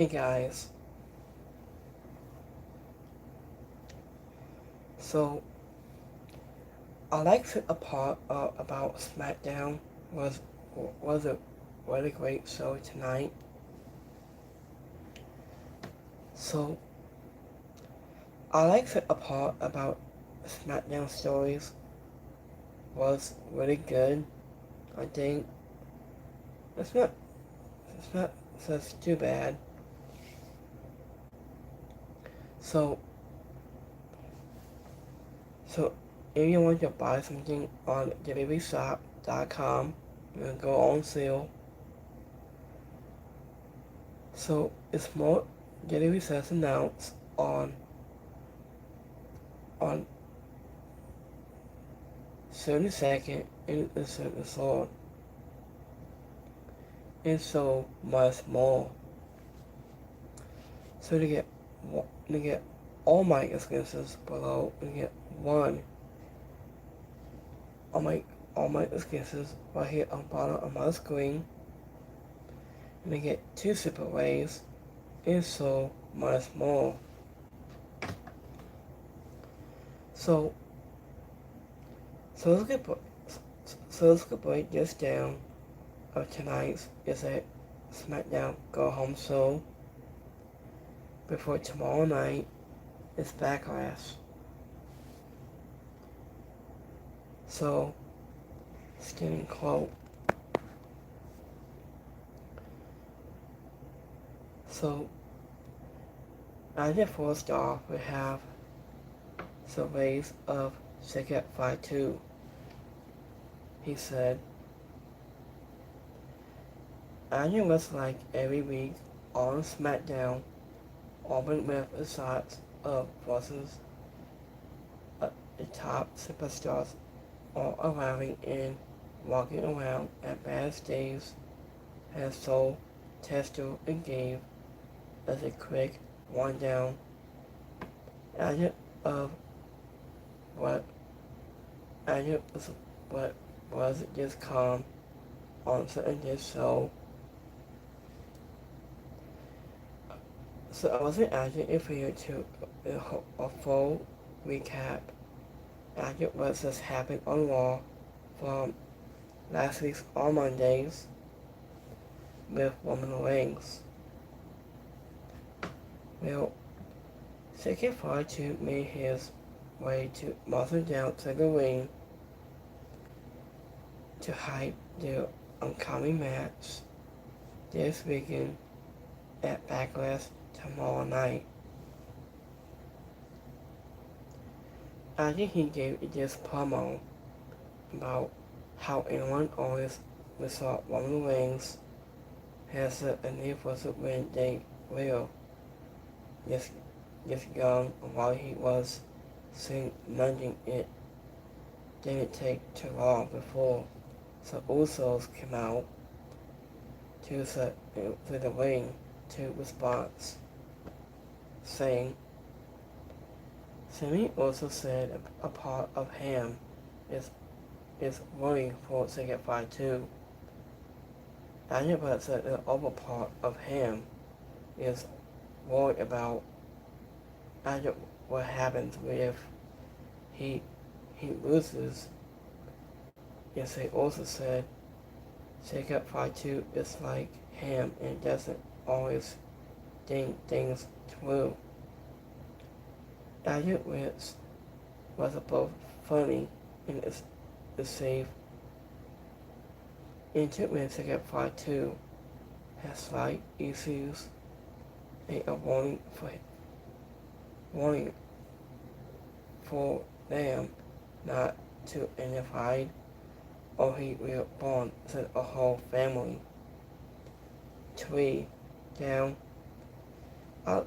Hey guys, so I liked it apart about Smackdown was was a really great show tonight. So I liked it apart about Smackdown stories was really good. I think it's not it's not such too bad. So so if you want to buy something on deliveryshop.com, you can go on sale. So it's more delivery sales announced on 72nd and the second sword, and so much more. So to get all my excuses below, to get one all my excuses right here on the bottom of my screen, and to get two super ways, and so much more. So so let's get break this down of tonight's is a SmackDown Go Home show before tomorrow night is Backlash. So it's getting close. So as a four-star, we have surveys of Second Fight 2. He said, Anya was like every week on SmackDown, open with the shots of versus the top superstars all arriving and walking around at backstage as so Testo and gave as a quick rundown Anya of what Anya was what was just calm on certain this show. So I wasn't asking if you to a full recap after what just happened on Raw from last week's on Mondays with Roman Reigns. Well, Second Fight 2 made his way to muscle down to the ring to hype their upcoming match this weekend at Backlash tomorrow night. After he gave this promo about how anyone always without Roman Reigns has a need for the win they will. This young while he was saying nothing it didn't take too long before the Usos came out to the ring to response, saying Sammy also said a part of him is worrying for Second Fight 2. Daniel said the other part of him is worried about what happens if he loses. Yes, he also said Second Fight 2 is like him and doesn't always think things through. Daniel was both funny and is safe. Intimate Second Fight 2 has slight issues and a warning for them not to identify or he will bond with a whole family. 3. Down. I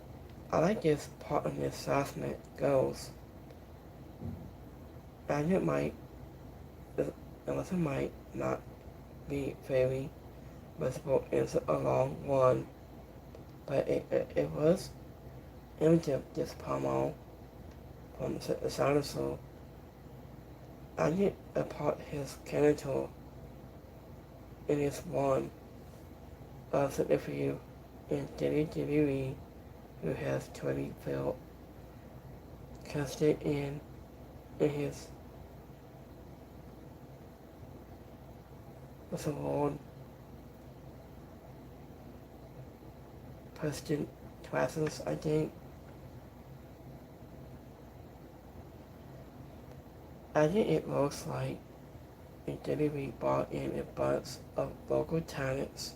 like this part of the assessment goes. And it might not be very visible in a long one, but it was into this promo from the dinosaur. I did a part his character in this one of the interview in WWE who has Tony felt can stay in his what's the word Preston classes, I think. I think it looks like WWE brought in a bunch of local talents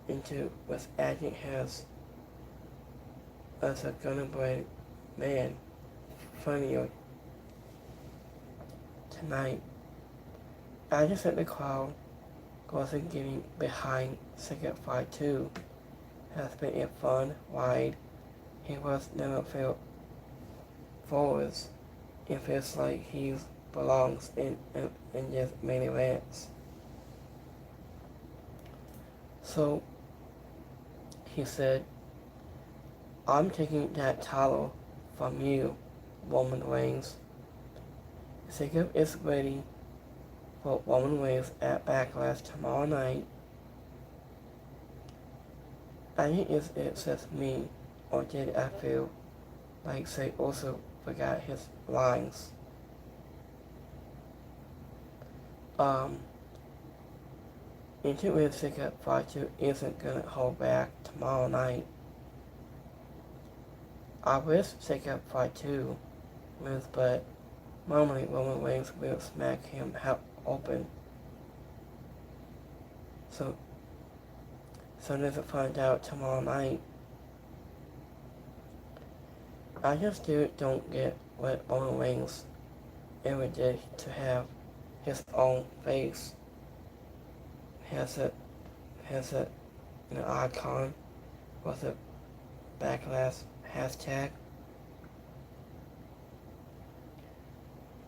into what Agent has as a gunner-brain man funnier tonight. I just said the crowd wasn't getting behind Second Fight 2 has been a fun ride. He was never felt forwards. It feels like he belongs in just many lands. So he said, I'm taking that title from you, Roman Reigns. Jacob is ready for Roman Reigns at Backlash tomorrow night. I think it's just me, or did I feel like Say also forgot his lines? Into it, Jacob Fight 2 isn't gonna hold back tomorrow night. I wish Jacob Fight 2 wins, but normally Roman Reigns will smack him open. So let's find out tomorrow night. I just don't get what Roman Reigns ever did to have his own face. Has an icon with a backlash hashtag.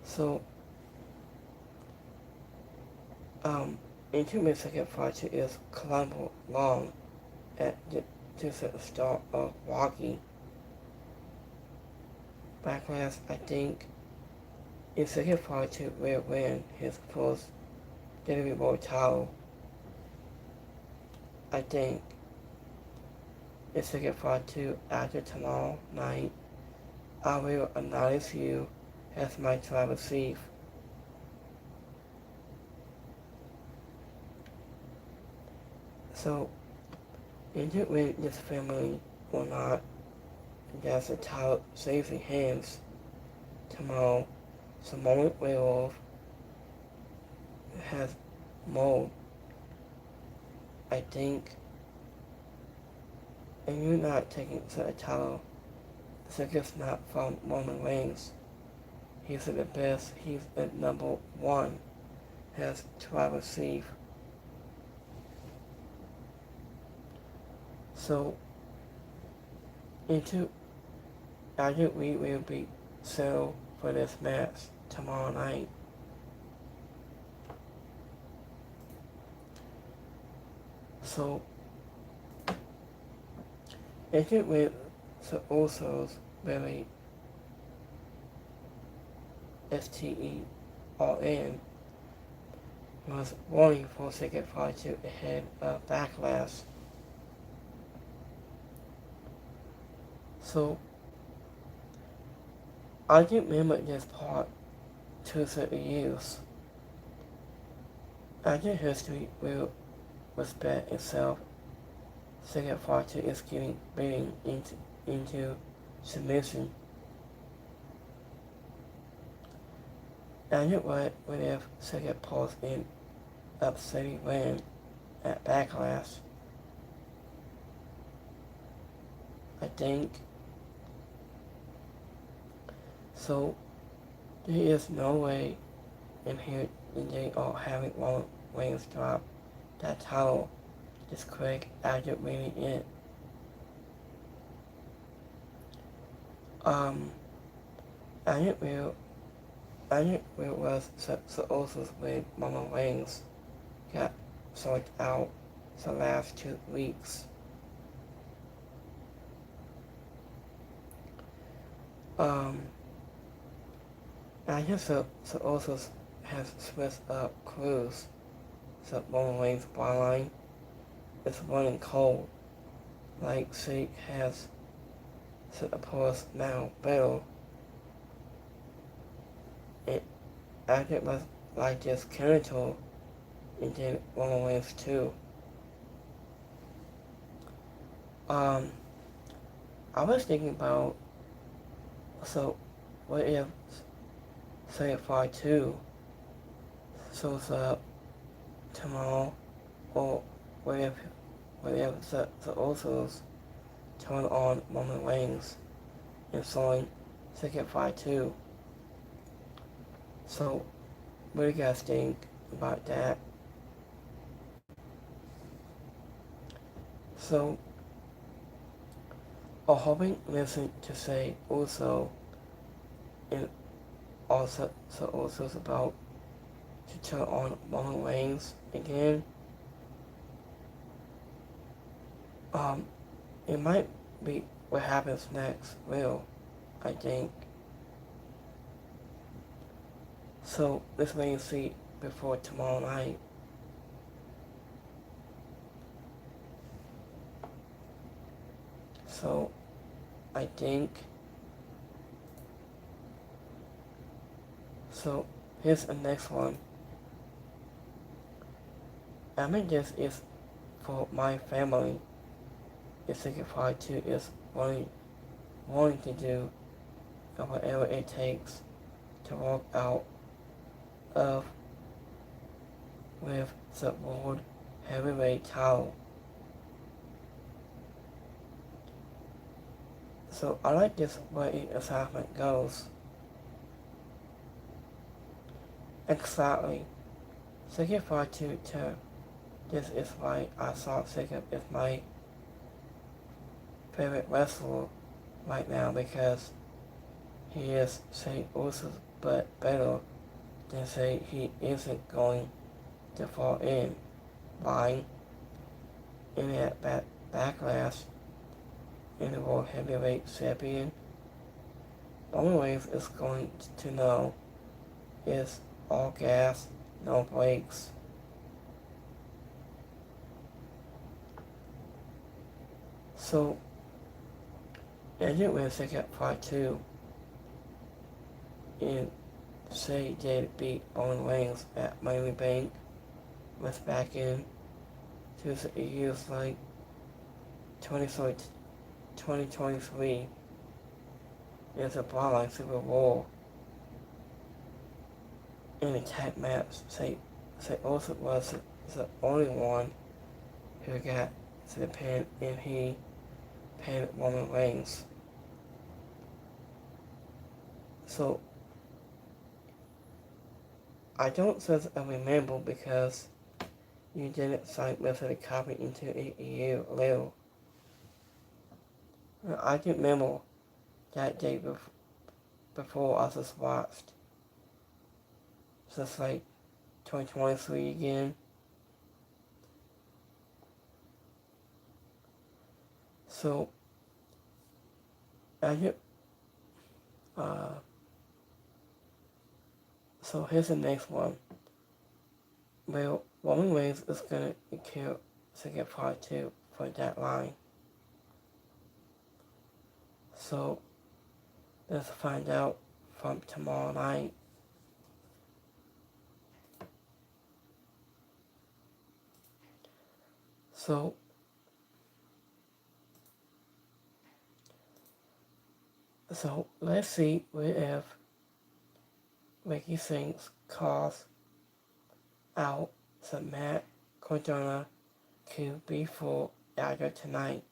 So into my second fight is Colombo Long at just at the start of Rocky. Backlash, I think, in second fight will win his first WWE World title. I think in second fight 2 after tomorrow night, I will acknowledge you as my tribal chief. So, into when this family or not, that's a title saves in hands tomorrow. Samoan Werewolf has mold. I think, and you're not taking the title. The gift's not from Roman Reigns. He's the best. He's the number one. Has tribal chief. So, I think we will be settled for this match tomorrow night. So, I think with the Usos really STERN was warning for second fight to ahead of Backlash. So, I didn't remember this part to certain years. I think history will respect itself. Second fight is getting beaten into submission. I think what if second pulls in upsetting win at Backlash. I think. So, there is no way in here they are having Roman Reigns drop that title this quick after winning it. I think we was also when Roman Reigns got sorted out the last 2 weeks. I guess the also has switched up Cruz. So Roman Reigns' bloodline is running cold. Leipzig has set a post now battle. It acted was like this character and then Roman Reigns too. Um, I was thinking about, so what if say Fire 2 shows up tomorrow, or what if the Usos turn on Roman Reigns and join Second Fire 2? So what do you guys think about that? So I'm hoping listen to say also and also so also about to turn on Roman Reigns again. Um, it might be what happens next, will, I think. So let's wait and see before tomorrow night. So I think so here's the next one. I mean this is for my family. If Signify 2 is wanting to do whatever it takes to walk out of with the World Heavyweight title. So I like this way the assignment goes. Exactly. Signify 2 to this is why I thought Sigurd is my favorite wrestler right now, because he is, say, also but better than say he isn't going to fall in line in that backlash in the World Heavyweight Champion. Roman Reigns is going to know is all gas, no brakes. So, as you will check out part 2, and say they beat Roman Reigns at Money Bank was back in years like 2023. There's a Bloodline Super Bowl in a tag match. Say also was the only one who got to the pin, and he pinned Roman Reigns. So I don't just remember because you didn't sign with a copy until a year later. I do remember that day before I just watched. Just like 2023 again. So I get, so here's the next one. Well, Roman Reigns is gonna kill Second Part 2 for that line. So let's find out from tomorrow night. So let's see if Ricky Sings calls out the Matt Cardona to be full after tonight.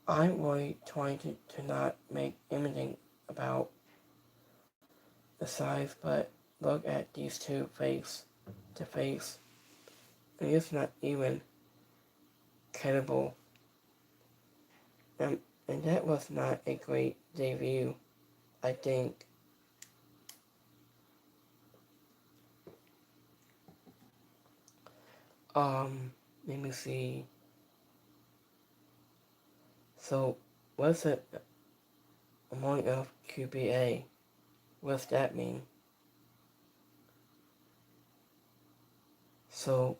I'm really trying to not make anything about the size, but look at these two face to face. And it's not even credible. And that was not a great debut, I think. Let me see. So, what's it among of QBA? What's that mean? So,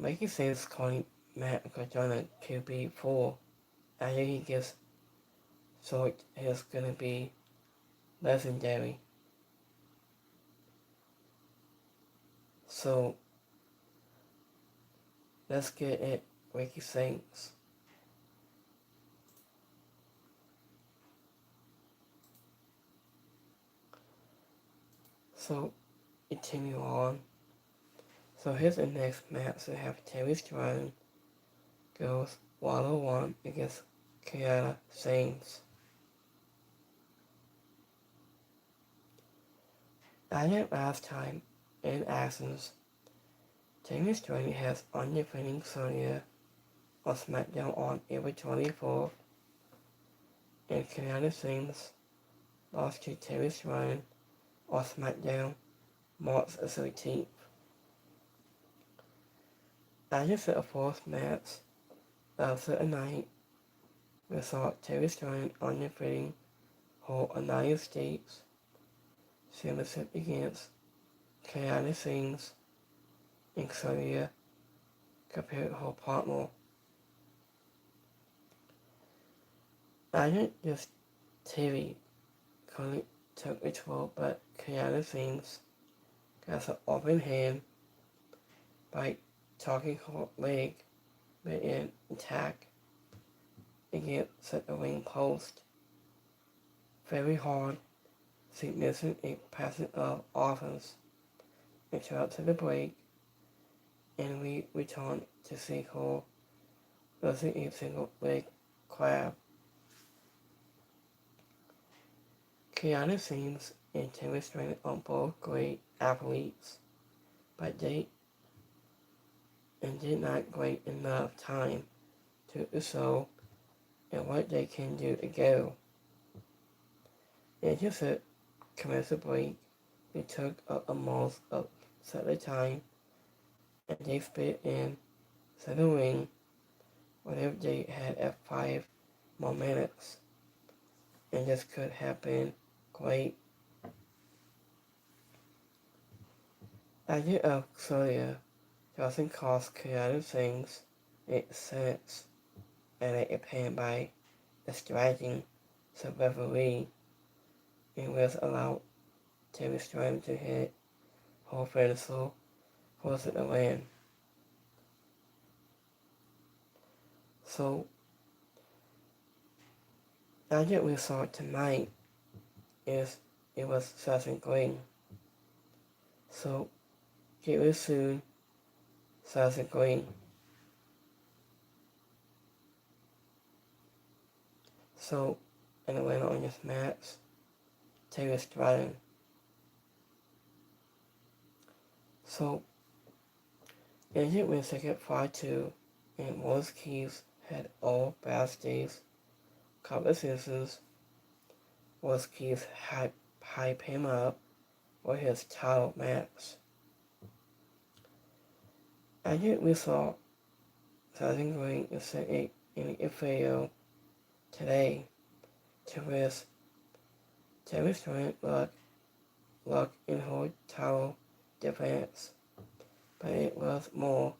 Mickey says calling Matt Cardona to be full after he gets so it's gonna be legendary. So let's get it, Ricky sings. So continue on. So here's the next match. We have Terry Stratton goes 1-on-1 against Kiana Sains. As at last time in Athens, Terry Stratton has undefeated Sonya on Smackdown on April 24th, and Kiana Sains lost to Terry Stratton on Smackdown March 13th. After the fourth match of the night, we saw Terry Stratton undefeated whole United States Championship against Kiana Sains in Korea compared to her partner. I didn't just Terry couldn't took control, but Kiana Sains got an open hand by talking her leg with an attack against the ring post. Very hard, significant a passing of offense interrupted the break, and we return to see her losing a single leg grab. Kiana Sains and Terry Stratton are both great athletes, but they did not great enough time to show and what they can do together. After the commercial break, they took up a most of the time, and they split in the ring whenever they had at 5 more minutes, and this could have been great. After of Korea doesn't cost Kiana Sains 8 cents, and a pin by distracting the referee, and was allowed Terry Stratton to hit her finisher for the win. So, now that we saw tonight is it was Sasha Green. So, get you soon, Sasha Green. So, and the winner on this match, Terry Stratton. So, Agent wins ticket 5-2, and Wallace Keys had all backstage conversations. Wallace Keys hype him up for his title match. Agent we saw Sasha Green is set in the FAO today to risk Terry Stratton luck in her title defense, but it was more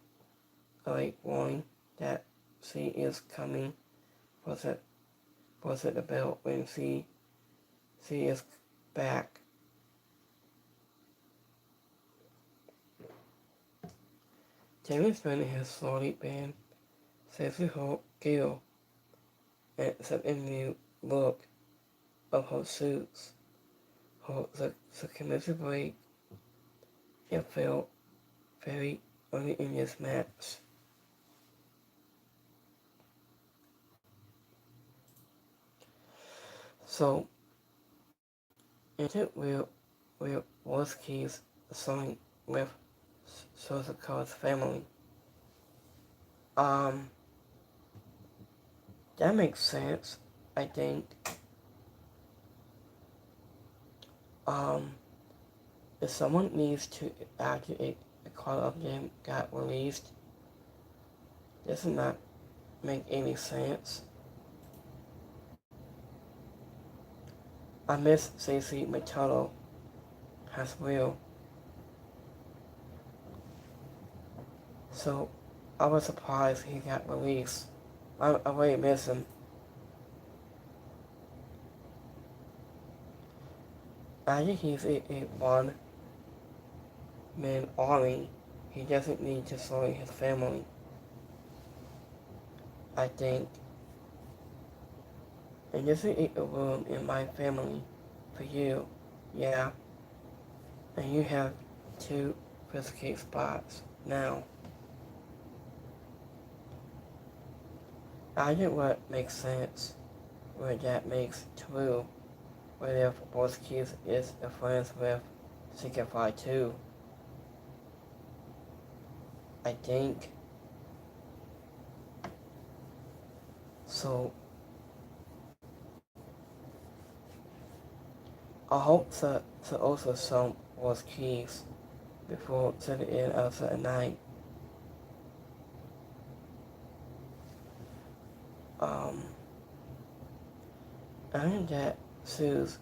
of a warning that she is coming for the belt when she is back. Terry Stratton has slowly been safely her gear and the new look of her suits. The commission break, it felt very early in this match. So, into where Wolski's song with Sosakar's family. That makes sense, I think. If someone needs to, after a Call of them got released, this does not make any sense. I miss Stacey Machado as well. So I was surprised he got released. I really miss him. I think he's a one-man army. He doesn't need to destroy his family. I think. And just to eat a room in my family for you. Yeah. And you have 2 risky spots now. I think what makes sense, where that makes true, where if both kids is a friends with Signify too. I think. So I hope to also some was keys before to the end of the night. I think that soothes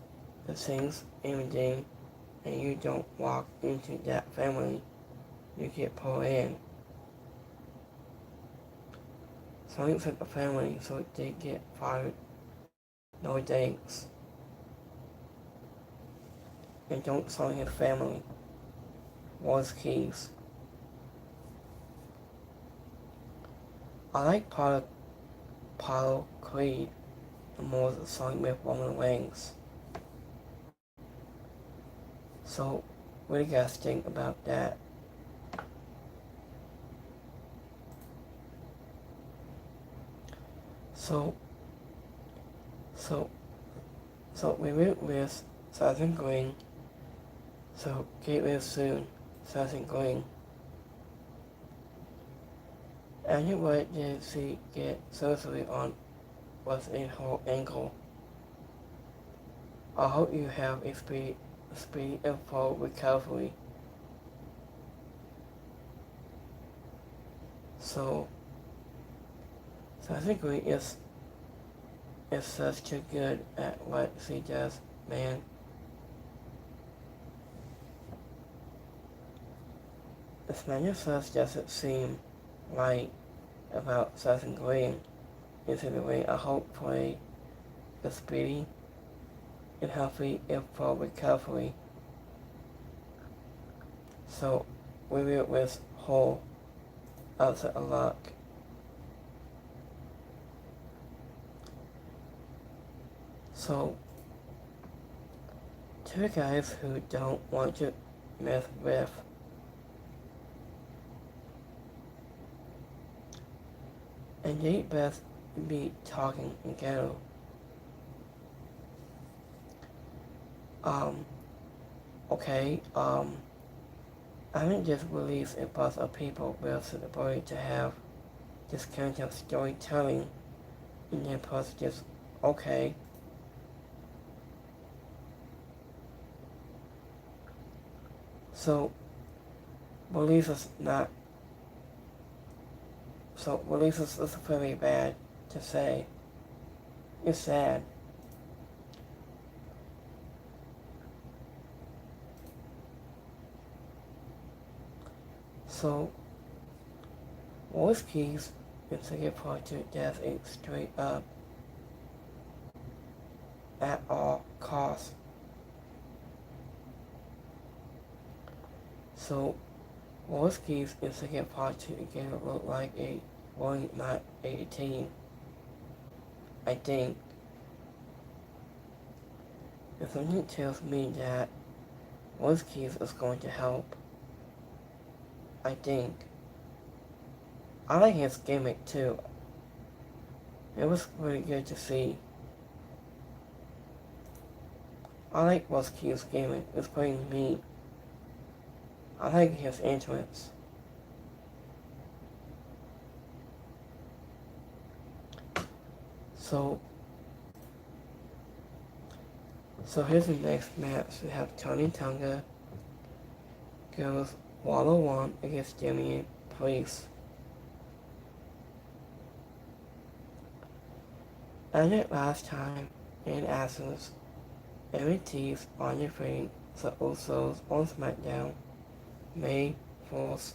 the things imaging and you don't walk into that family, you get pulled in. So it's like a family, so they get fired. No thanks. And don't sell his family. Was keys. I like Apollo Creed the more the song with Roman Reigns. So, what do you guys think about that? So we went with Southern Green. So get with soon, Southern Green. And you wanted to see get surgery on was a whole ankle. I hope you have a speedy and full recovery. So Southern Green is such too good at what she does, man. This manifest doesn't seem right about Southern Green into the ring. I hope for a speedy and healthy and full recovery. So we were with whole outside of luck. So, two guys who don't want to mess with. And they best be talking in ghetto. Okay, I didn't just release a bunch of people with the ability to have this kind of storytelling and then post just, okay. So, release is not, so release is very bad to say. It's sad. So, voice keys is a good part to death a straight up at all costs. So, voice keys is a good part to again look like a one, not 18. I think. If something tells me that voice keys is going to help, I think. I like his gimmick too. It was really good to see. I like Voice Keys' gimmick. It's pretty neat. I like his entrance. So here's the next match. We have Tony Tonga goes 1-on-1 against Damian Priest. And it last time in Athens, MVT's on defeating the Usos on Smackdown, May 4th.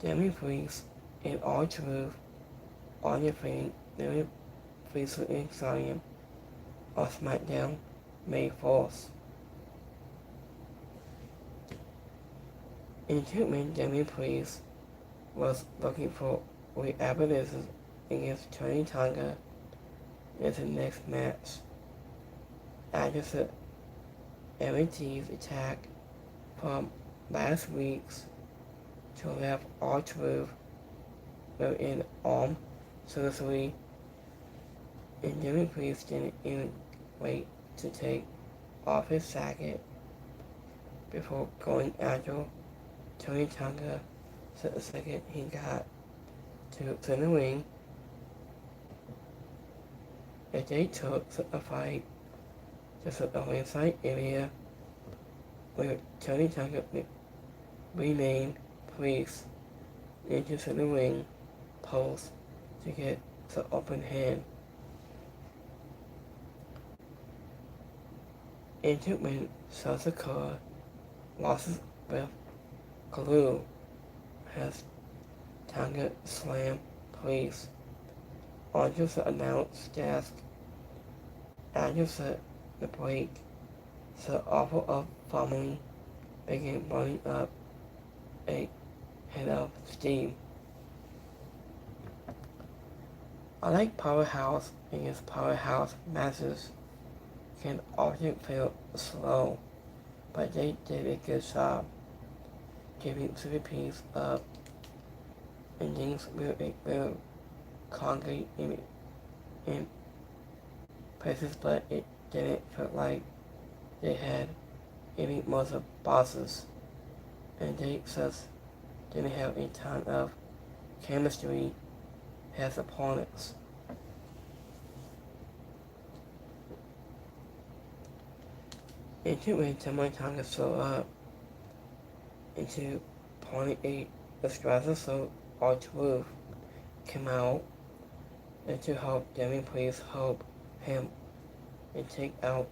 Damian Priest In all truth, all your fame, living frequently exciting or Smackdown made false. In treatment, Jamie Priest was looking for rehabilitation against Tony Tonga in the next match. After the MT's attack from last week's to left all truth within arm surgery, and Jimmy Priest didn't even wait to take off his jacket before going after Tony Tonga the second he got to the ring. As they took a fight to the ringside area where Tony Tonga renamed Priest into the ring post to get the open hand. In treatment, South Dakota losses with glue has Tonga slam Priest onto the announce desk. After the break, the offer of family began burning up a head of steam. Unlike Powerhouse against Powerhouse matches can often feel slow, but they did a good job giving the piece up and things will concrete in places, but it didn't feel like they had any muscle bosses, and they just didn't have a ton of chemistry as opponents. Into when Tony Tonga showed up into .8, the Strasser so our truth came out and to help Demi Priest help him and take out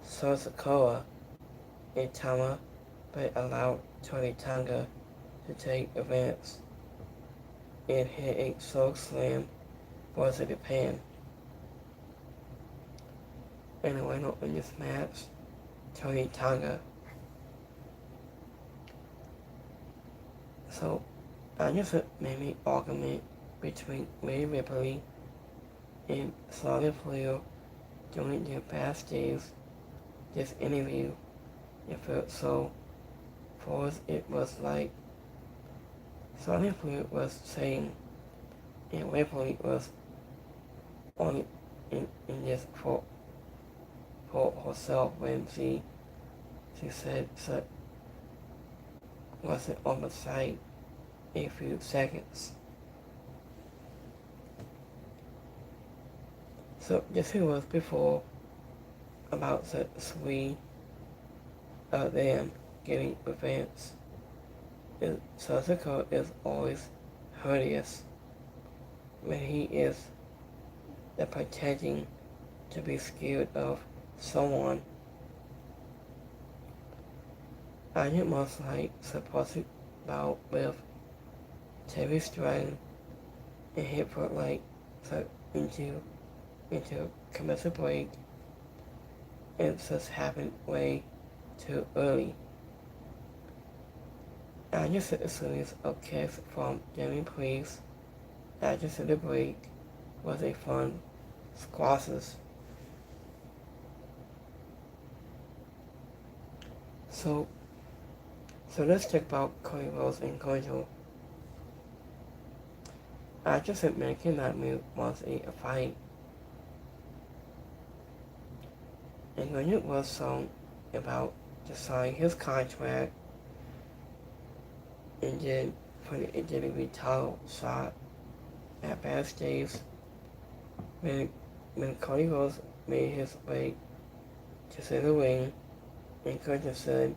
Sosakura and Tama, but allowed Tony Tonga to take advance and hit a soul slam for the Japan. And the winner in this match, Tony Tonga. So, I just made an argument between Rhea Ripley and Sonya Flair during their backstage this interview. It felt so forced. It was like Sonya Flair was saying, and Ripley was only in this for herself when she said so wasn't on the site a few seconds. So this was before about the three of them getting advanced. Sasuke is always courteous when he is the pretending to be scared of someone. I did most like supposed bout with Terry Stratton and hit for like into commercial break, and it just happened way too early. I just said a series of kicks from Jamie Priest after the break was a fun squashes. So let's talk about Cody Rhodes and Kojo. I just said man cannot move wants a fight. And when it was song about to sign his contract and then put it into the title shot at backstage when Cody Rhodes made his way to the ring and Kojo said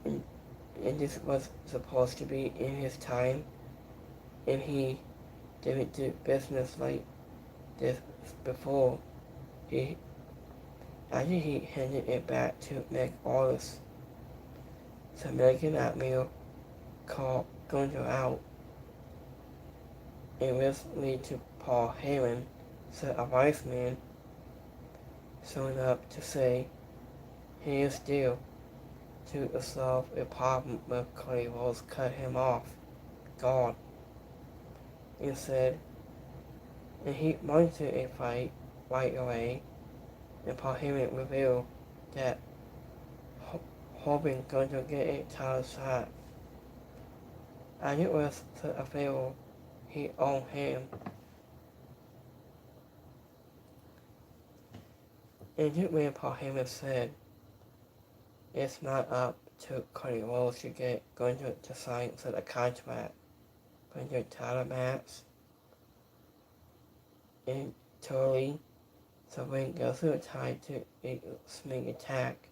and this was supposed to be in his time and he didn't do business like this before. After he handed it back to Meg Orris, the American Admiral called Gunter out It will lead to Paul Heyman, said a wise man, showing up to say he is due to solve a problem with Cody Rhodes cut him off guard and said, and he wanted a fight right away, and Paul Heyman revealed that Hogan going to get a title shot. And it was to avail he owned him. And it when Paul Heyman said, it's not up to Cody Rhodes to get going to sign to the contract for your title match. And totally, so when it goes through a tie to a sneak attack,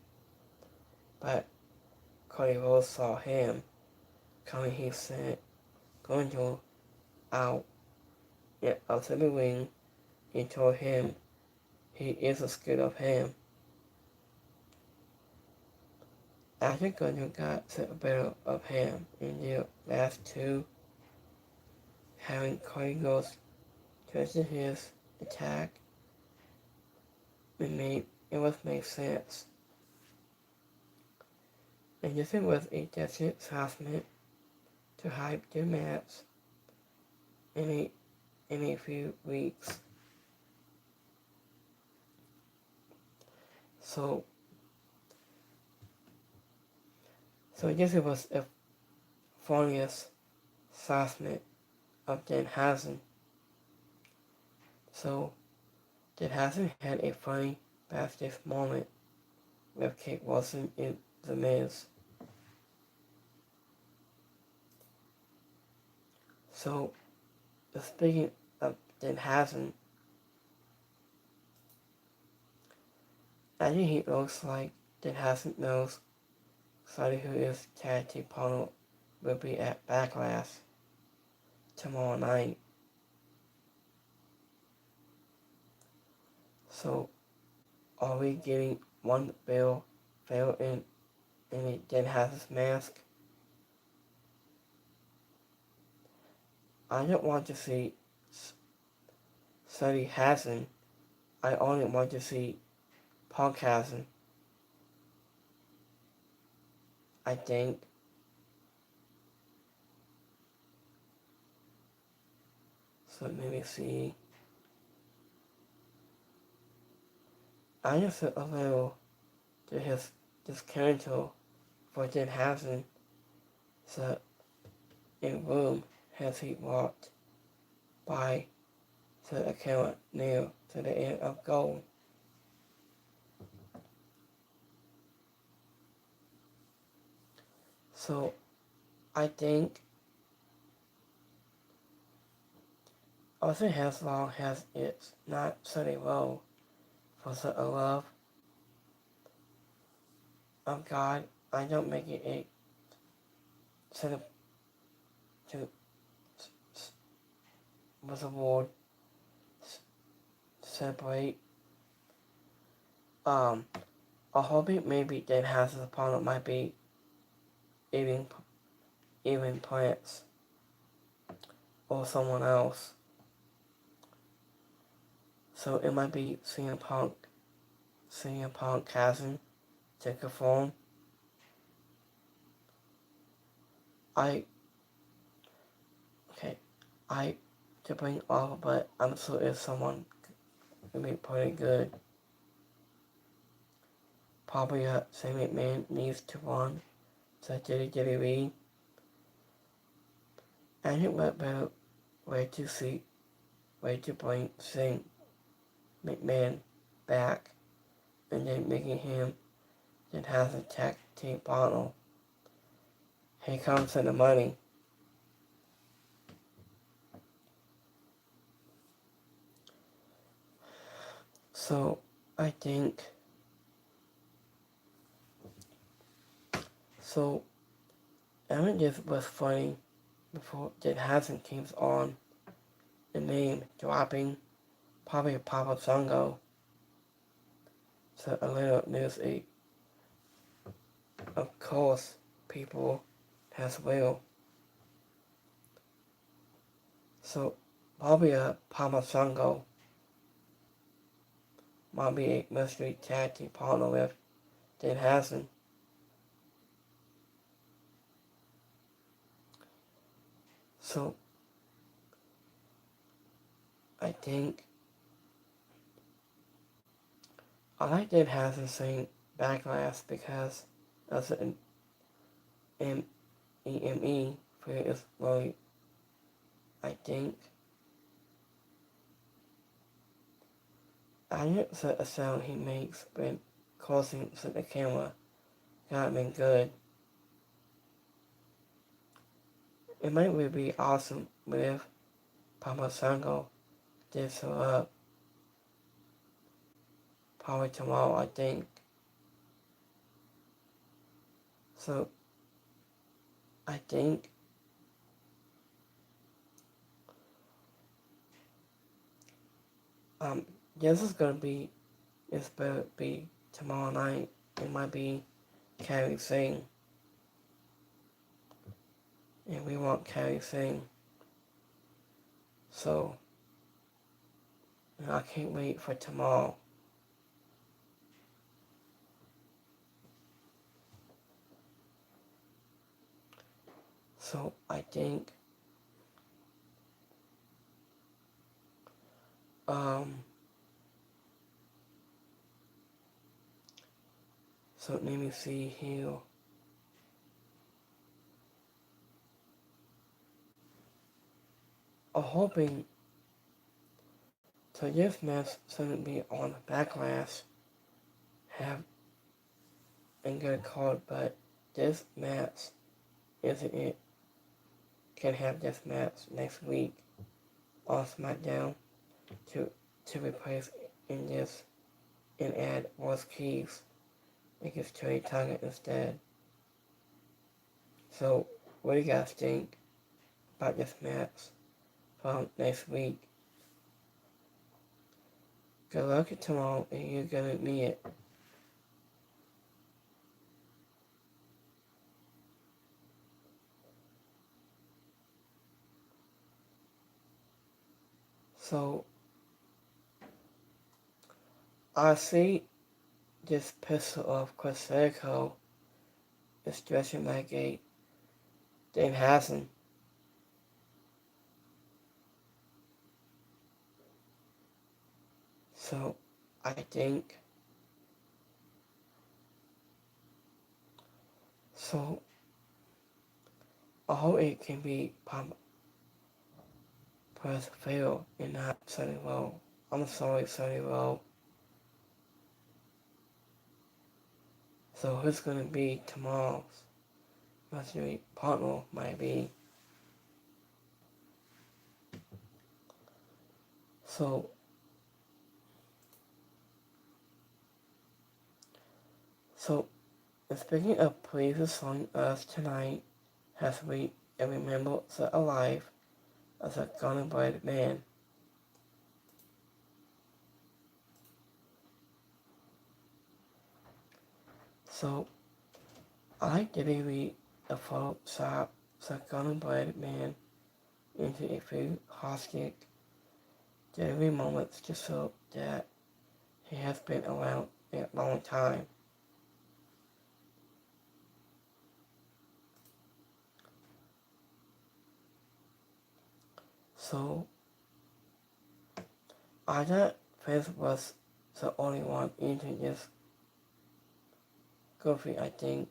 but Cody Rhodes saw him coming. He said, going to out of the ring. He told him he is scared of him. After Gunner got the better of him in the last two, having Cody Rhodes twisted his attack, it was made sense. And this was a desperate harassment to hype the match in a few weeks. So this was a funniest harassment of Dan Hansen. So Dan Hansen had a funny backstage moment with Kate Wilson in The Miz. So, speaking of Dan Hansen, I think he looks like Dan Hansen knows somebody who is tag team partner will be at Backlash tomorrow night. So, are we getting one Bill Fail in a Dan Hansen's mask? I don't want to see Sonny Hansen. I only want to see Punk Hansen. I think. So let me see. I just feel a little to his character for Dan Hansen. So in room as he walked by to the camera near to the end of goal. So I think also as long as it's not such a role for such a love of God, I don't make it a sort of to was a word separate. I hope it maybe Dan Hansen's opponent might be even Plants or someone else. So it might be CM Punk Hansen to conform. To bring off, but I'm sure if someone could be pretty good. Probably Shane McMahon needs to run to WWE. And it went better way to bring Shane McMahon back and then making him then has a tag team partner. Here comes the money. So I think this was funny before it hasn't came on the name dropping probably Papa Zongo. So a little news of course people as well. So probably a Papa Sango might be a mystery tag team partner with Dan Hassan. So I think I like Dan Hassan saying Backlash because that's an EME for is really, I think I think the sound he makes when closing to the camera got been good. It might really be awesome if Papa Sango did so up probably tomorrow, I think. So I think this is gonna be it's better be tomorrow night. It might be Carrie Singh. And we want Carrie Singh. So I can't wait for tomorrow. So I think so let me see here. I'm hoping so this match shouldn't be on Backlash have and get a card, but this match isn't it can have this match next week on Smackdown to replace in this and add Royce Keys against Trey Tonga instead. So what do you guys think about this match from next week? Good luck tomorrow and you're gonna need it. So I see this pistol of Chris Jericho is stretching like a Dan Hassan. So I think so I hope it can be press fail and not Sunny Low. I'm sorry, Sunny Low. So who's gonna be tomorrow's mystery partner might be. So speaking of please song us tonight as we remember the alive as a gone by man. So I like to be a Photoshop the gone by man into a few hostage every moment to show that he has been around a long time. So I thought Fizz was the only one into this goofy, I think.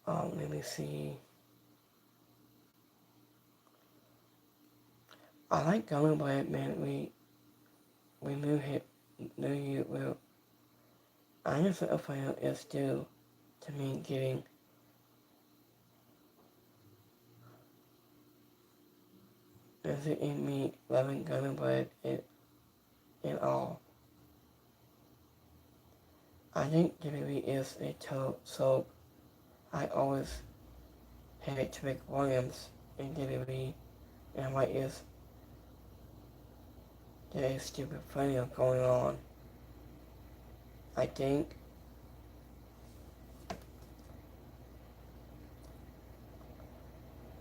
Let me see. I like going by it, man. We knew you will. I just a fan is due to me getting is it in me loving gunning by it in all. I think WWE is a total soap. I always hated Trick Williams in WWE and why is there is stupid funny going on. I think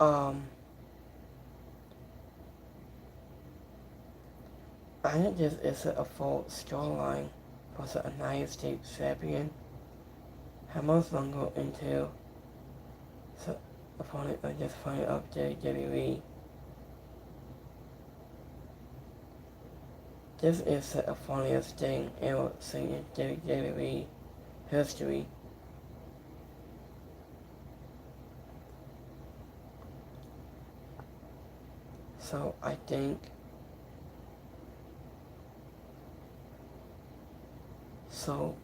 Um, I think this isn't a full storyline for the United States champion. Hammer's longer into the opponent of this fight of WWE. This is the funniest thing ever seen in WWE history. So I think so.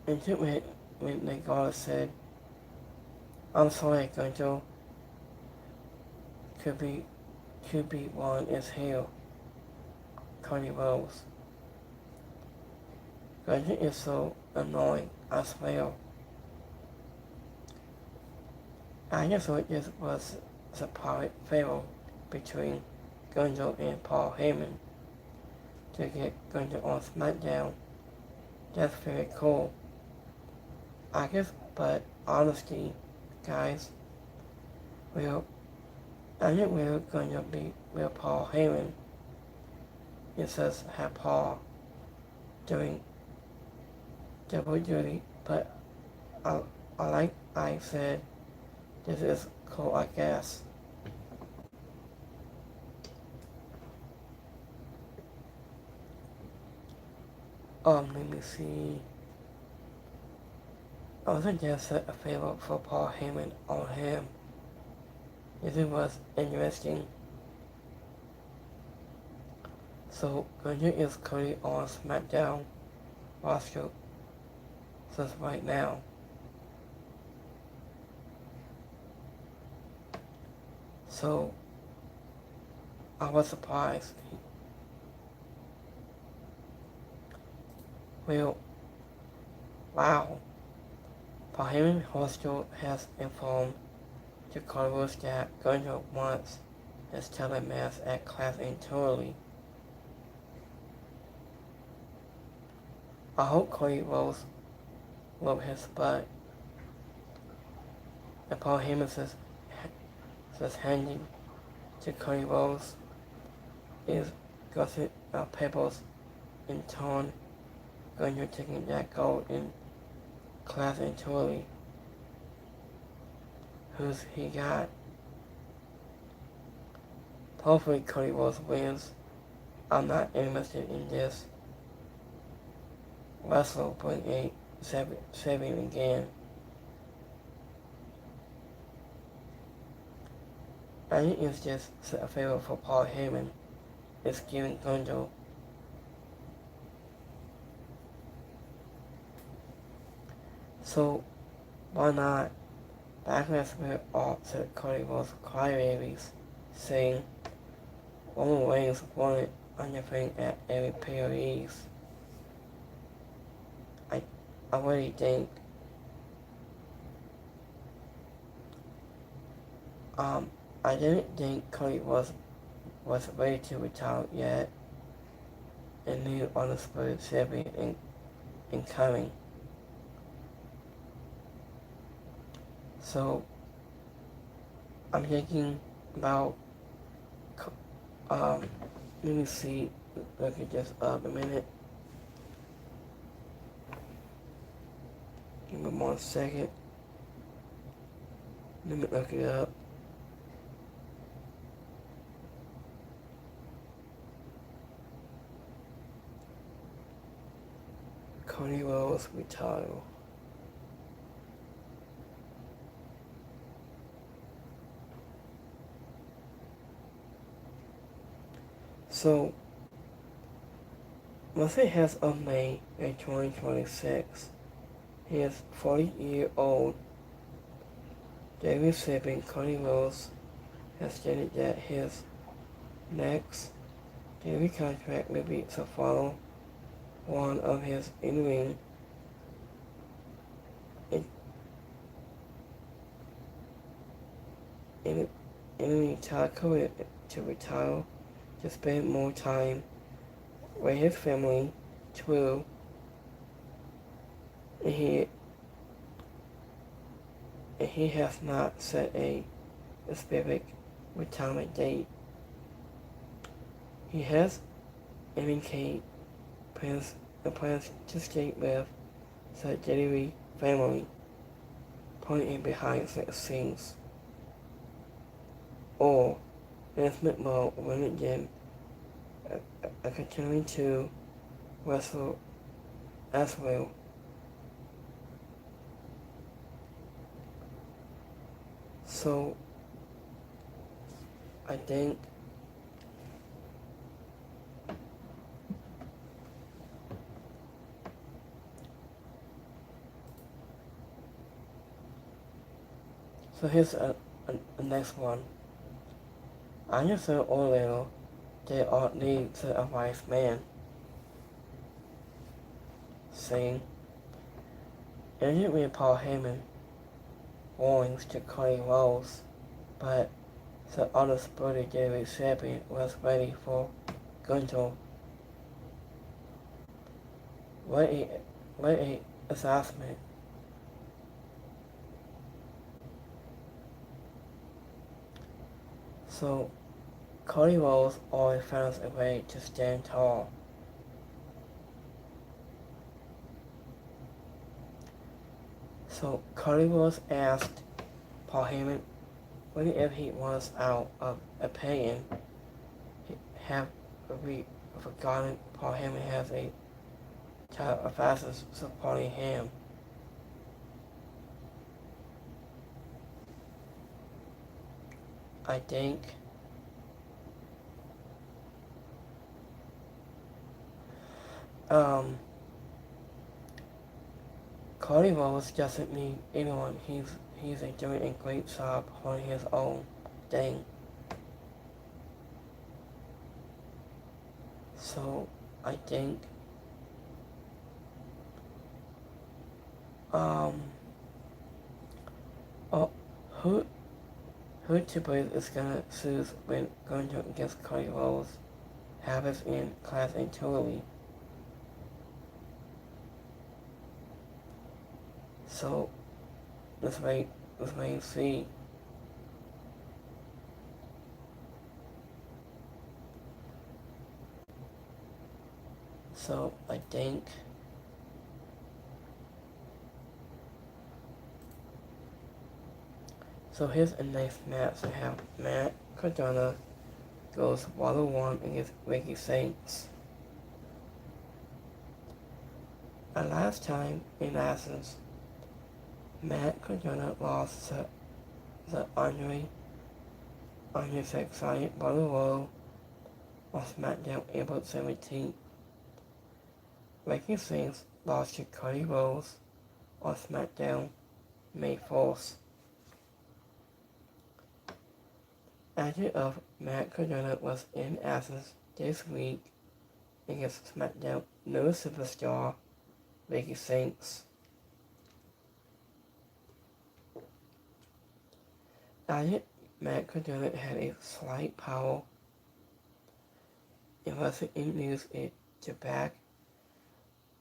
Until when Nagara said, "I'm sorry, Gunjo, QB1 is here." Cody Rose. Gunjo is so annoying, I swear. I just thought this was the private battle between Gunjo and Paul Heyman to get Gunjo on Smackdown. That's very cool. I guess, but honestly, guys, I think we're going to be with Paul Heyman. It says have Paul doing double duty, but like I said, this is cool, I guess. Let me see. I was just a favor for Paul Heyman on him. This was interesting. So, Gunja is currently on Smackdown roster since right now. So, I was surprised. Well, wow. Paul Heyman Hostel has informed the Carnivals that Gunja wants his telematch at Class internally. I hope Cody Rhodes love his butt. And Paul Heyman says handing to Cody Rhodes is Gusset Pebbles in turn Gunja taking that gold in Class internally. Who's he got? Hopefully Cody Rhodes wins. I'm not interested in this. Russell bring a saving again. I think it's just a favor for Paul Heyman. It's giving Gunjo. So, why not? Backlash with all said Cody Rhodes crybabies, saying Roman Reigns wanted anything at every POEs. I really think I didn't think Cody was ready to retire yet, and new undisputed champion incoming. So I'm thinking about let me see. Look at this up a minute. Give me 1 second. Let me look it up. Cody Rhodes retire. So, Mercy has of May in 2026. He is 40-year-old. David Sibin, Cody Rhodes, has stated that his next TV contract will be to follow one of his in-ring in-ring title to retire to spend more time with his family through, and he has not set a specific retirement date. He has indicated plans to stay with the Jerry family, pointing behind the scenes, or management will win again, continuing to wrestle as well. So I think so. Here's a next one. I just said earlier they all need a wise man, saying, isn't it Paul Heyman warnings to Cody Rhodes, but the other sporty David champion was ready for Gunther. What a assessment. So Cody Rhodes always finds a way to stand tall. So Cody Rhodes asked Paul Heyman what if he was out of opinion. Have we forgotten Paul Heyman has a child of fastest supporting him? I think Cody Rhodes doesn't need anyone. He's doing a great job on his own thing. So I think oh, who to believe is gonna choose when going against Cody Rhodes happens in class entirely. So let's wait and see. So I think so here's a nice match. We have Matt Cardona goes 1-1 against Ricky Saints. Last time in Athens, Matt Cardona lost to the Andre Giant Battle Royal on Smackdown April 17th. Ricky Saints lost to Cody Rhodes on Smackdown May 4th. After of Matt Cardona was in Athens this week against Smackdown no superstar Ricky Saints. After Matt Cardona had a slight power, it wasn't in news it to back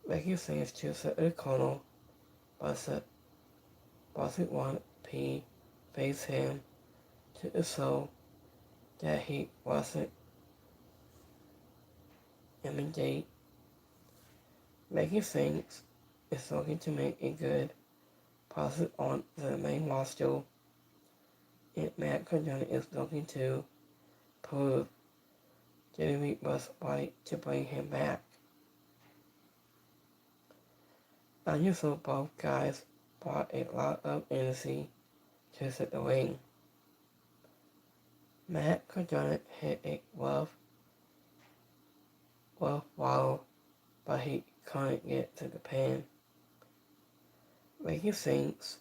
Ricky Saints to the corner, but it want P face him to show that he wasn't immediate. Ricky Saints is looking to make a good profit on the main roster, and Matt Cardona is looking to prove Jeremy was right to bring him back. I just saw both guys brought a lot of energy to the ring. Matt Cardona hit a rough wall, but he couldn't get to the pin. Ricky Saints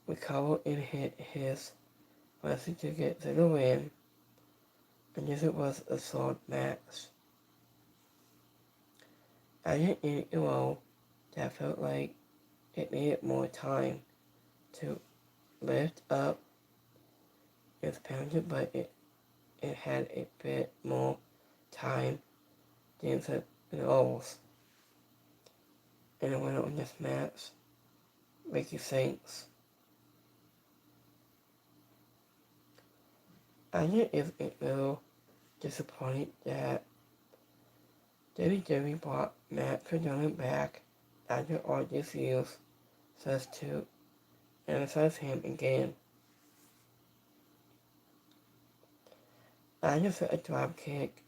recovered and hit his blessing to get to the win, and this was a short match. I didn't end a roll that felt like it needed more time to lift up its pounder, but it had a bit more time dancing in the ovals. And the winner of this match, Ricky Saints. Anya is a little disappointed that WWE brought Matt Cardona back after all these years, says to emphasize him again. Anya set a drop kick.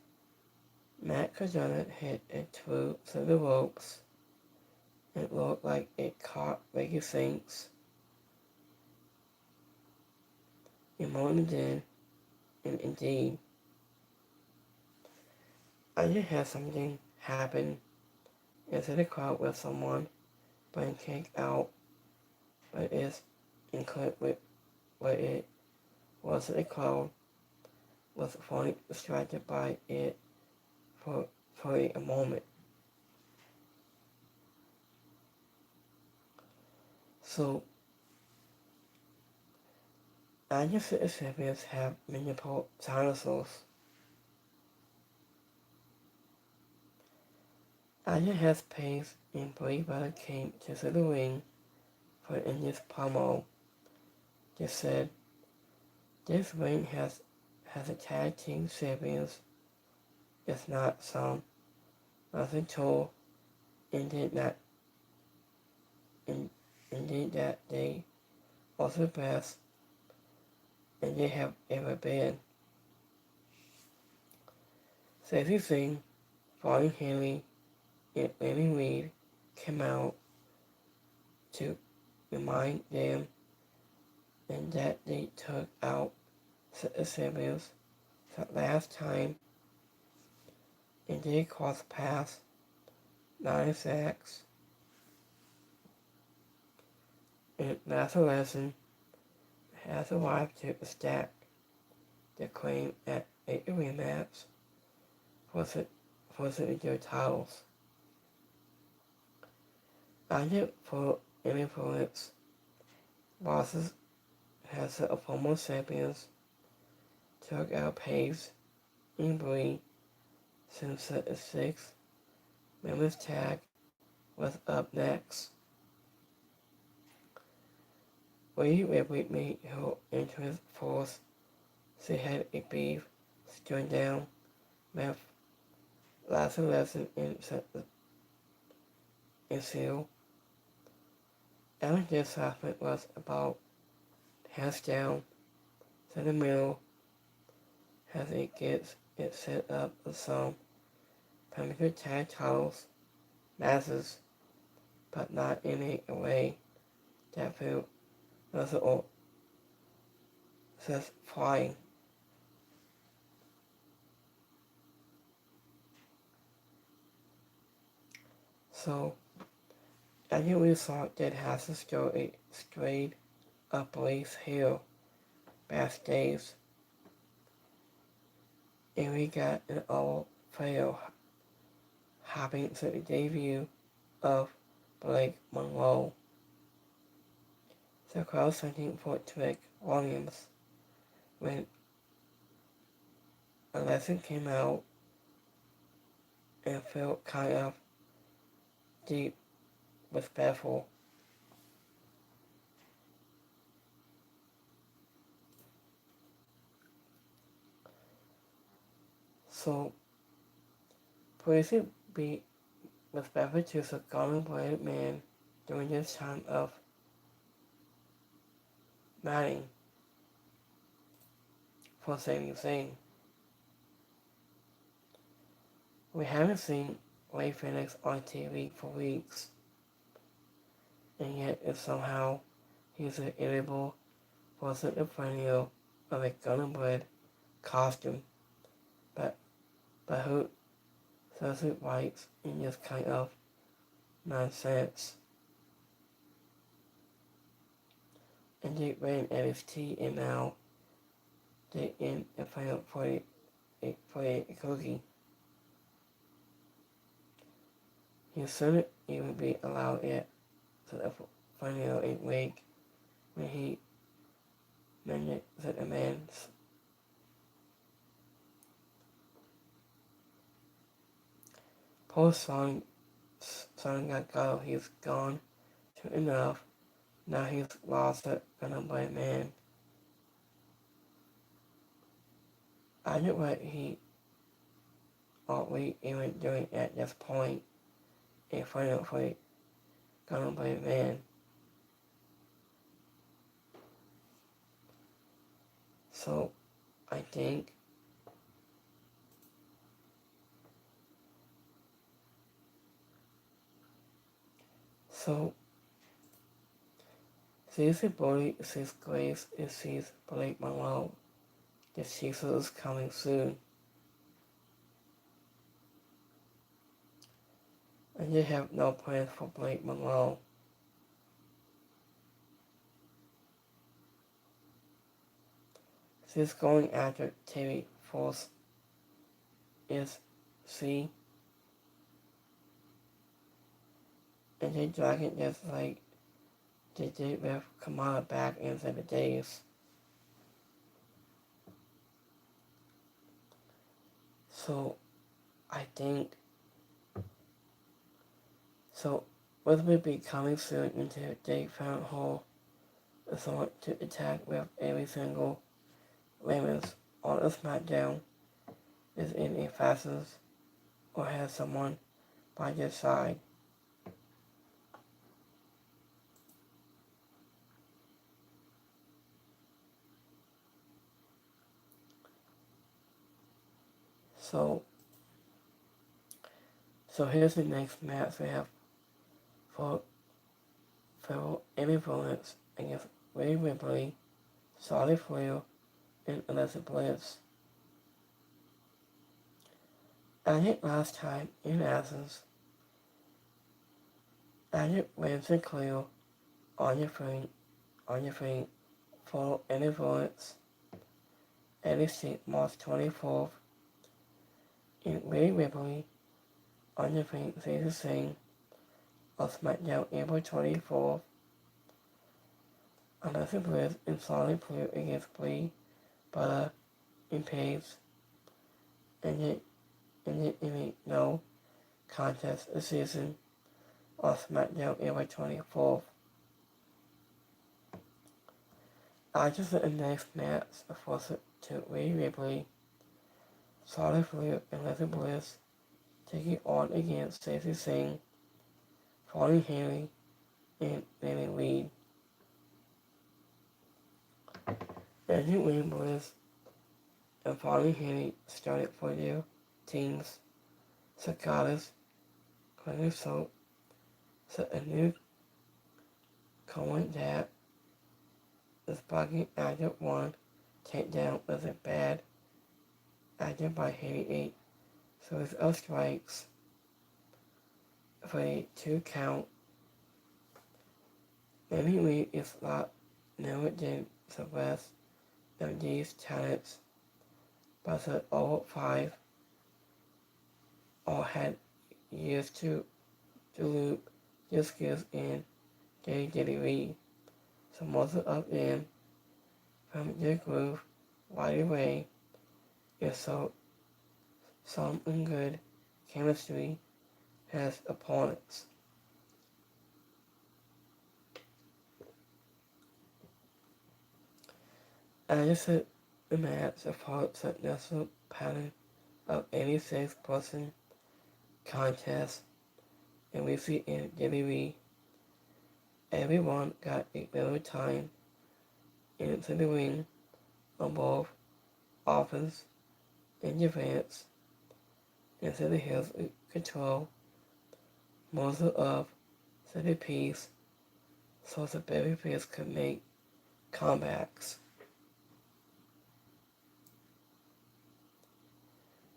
Matt Cardona hit it through the ropes. It looked like it caught Ricky Saints. And more than did, and indeed, Anya had something happen into the crowd with someone being kicked out, but it's included with what it was the crowd was fully distracted by it for a moment. So, Anya recipients have multiple dinosaurs. Anya has Pace and Brie Bella came to the ring for in this promo. They said, this ring has a tag team champions. It's not some nothing tool. Indeed that they are the best and they have ever been. Stacey Singh, Bonnie Haley, and Lenny Reed came out to remind them and that they took out the champions the last time and they crossed past 9 sacks. And that's a lesson has arrived to stack the claim at a rematch for the titles. Budget for influence bosses has the former champions took out Pace and Brie since the 6th women's tag was up next. Brie Whitney, who entered fourth, she had a beef stood down with last lesson in seal. And this segment was about hands down to the middle as it gets it set up with some primitive tag titles, masses, but not in a way that feel noticeable, says flying. So, as you really thought that has to go a straight up Blaze Hill backstage, and we got an all fail happening to the debut of Blake Monroe. The crowd searching for Trick Williams when a lesson came out and felt kind of deep respectful. So, please be respectful to the golden-bladed man during this time of matting for Sami Zayn. We haven't seen Ray Phoenix on TV for weeks, and yet if somehow he's able for the perennial of a golden-bladed costume, but who says it right in this kind of nonsense? And they ran NXT and now they in the final for a cookie. He shouldn't even be allowed yet to the final in week when he mended the demands. Post Son got go. He's gone to enough. Now he's lost it. Gonna blame man. I know what he or we even doing at this point. And finally gonna blame man. So I think so. Sees the body, sees Grace, and sees Blake Monroe. The season is coming soon. And they have no plans for Blake Monroe. She's going after Terry Force is C. And they drag it just like they did with Kamala back in the days. So I think so what will be coming soon into they found hole is on to attack with every single women's on a Smackdown is in a fastest or has someone by their side. So here's the next match we have for influence against Ray Ripley, Charlie Flair, and Alexa Bliss. I think last time in Athens, I think Ramsey Clear on your feet for influence NXT March 24th, and Ray Ripley on your feet says the same on SmackDown April 24th. Alexa Bliss and Charlie Flair against Brie Bella and Paige, and it no contest this season on SmackDown April 24th. After the next match forced to Rhea Ripley, Charlotte Flair, and Alexa Bliss taking on against Stacey Singh, Paulie Haley, and Bailey Reed. As you win, Bliss and Paulie Haley started for their teams. Cicadas, Cleaner Soap, set a new comment that the sparking after one takedown was a bad acted by Haley 8 series of strikes for a 2 count. Bailey Reed is not never did the rest of these talents, but the over 5 all had years to loop their skills in their daily read. So most of them from their groove right away is so some good chemistry as opponents. As the match supports a natural pattern of any 6-person contest, and we see in WWE, everyone got a little time into the ring on both offense and defense, into the heels control most of the piece so the babyface could make comebacks.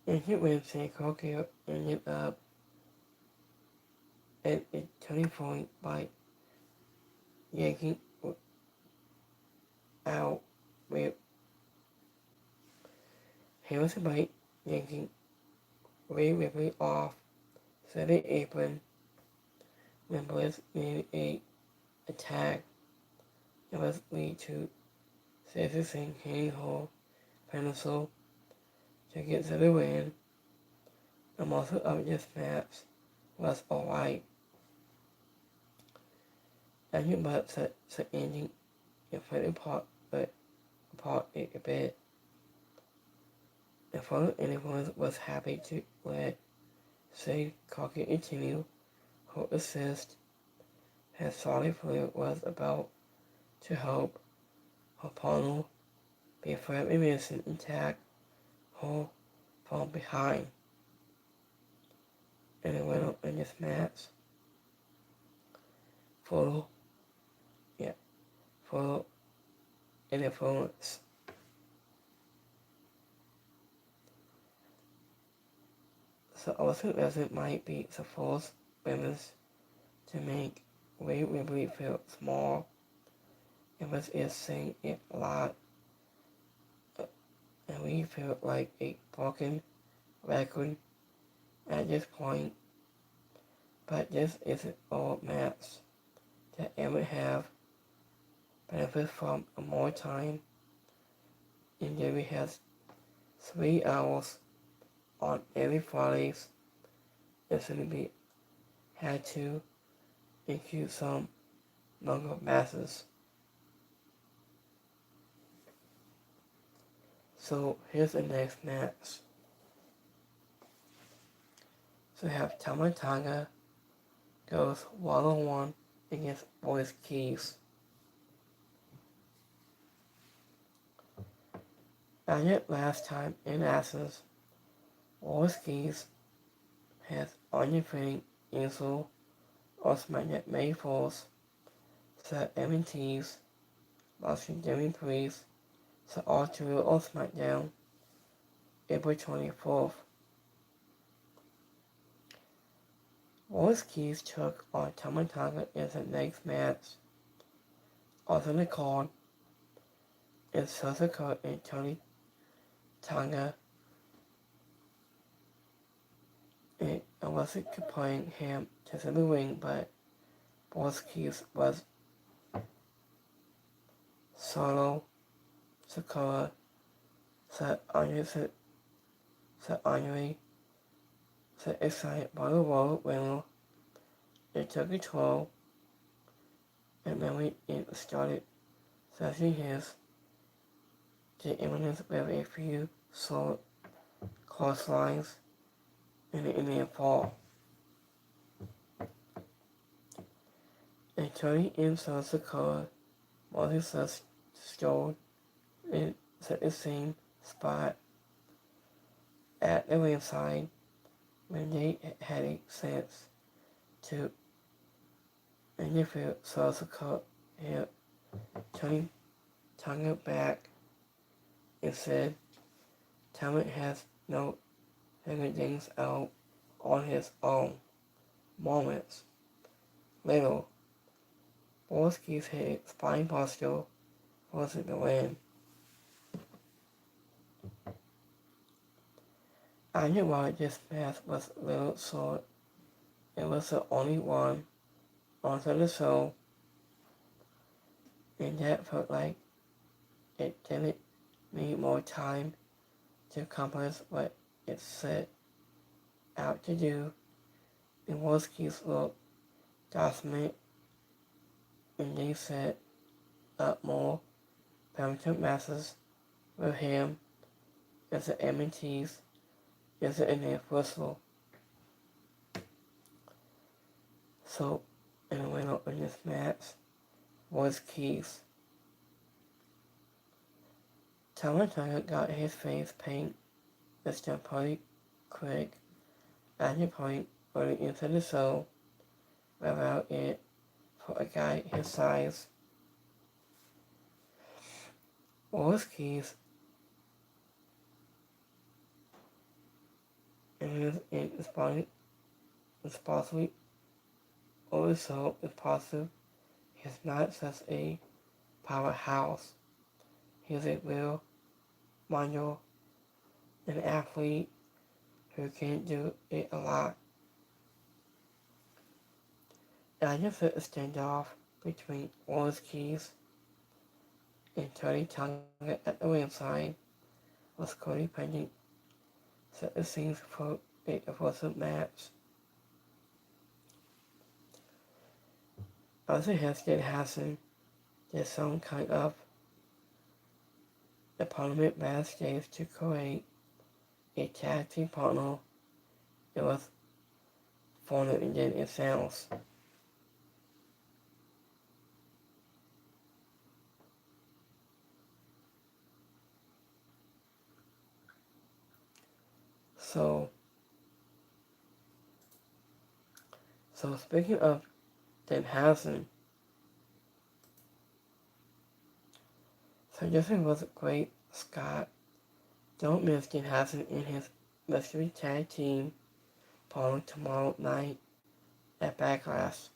And he Wednesday, Coco ended up at a turning point by yanking out with Harrison by yanking Ray Ripley off the apron when Bliss made a attack that was lead to Sasha Singh hitting her pencil to get to the win. and most of this match was alright. And you but the ending it fell apart a bit. The photo anyone was happy to let say Cocky continue her assist as Solid Flair was about to help her partner before missing attack her from behind. And it went up in this match. Photo influence. So also as it might be the false premise to make Ray Ripley feel small. Evans is saying it a lot, and we feel like a broken record at this point. But this isn't all match that ever have benefits from more time. Injury has 3 hours on every Fridays. It's going to be had to include some longer matches. So here's the next match. So we have Tama Tonga goes 1-on-1 against Boris Keys. As yet last time in Athens, Boris Keys has undefeated Insel or Smackdown May 4th, set MTs, lost to Jimmy Priest, so all 2 on Smackdown, April 24th. Boris Keys took on Tama Tonga in the next match. Also in the card is Sasaka and Tony Tonga. And I wasn't comparing him to the ring, but Boris Keys was solo Sakura, the excited by the world winner. They took control, and then we started setting the eminence with a few short coastlines in the Indian fall. And turning inside Sakura, Moses just strolled and set the same spot at the ringside when they had a sense to interfere. So Sakura here turning Tonga back and said Tama has no figuring things out on his own. Moments later, Borski's head spine posture wasn't the win. I knew why this match was a little short. It was the only one onto the show, and that felt like it didn't need more time to accomplish what it set out to do. And Borski's look documented, and they set up more primitive matches with him as the MTs as the Indian whistle. So, and the winner in this match was Keith. Tama Tonga got his face paint as the pretty quick at the point early into the show without it for a guy his size. Wallace Keith and is possibly also is positive. He's not such a powerhouse. He's a real manual, an athlete who can do it a lot. And I just felt a standoff between Wallace Keys and Tony Tonga at the ringside was codependent. Set the scenes for it was a match. Also, Heskett Hassan did some kind of deployment backstage to create a tag team partner. It was funner than it sounds. So speaking of Dan Hassan, so Justin was a great Scott. Don't miss Dan Hassan in his mystery tag team partner tomorrow night at Backlash.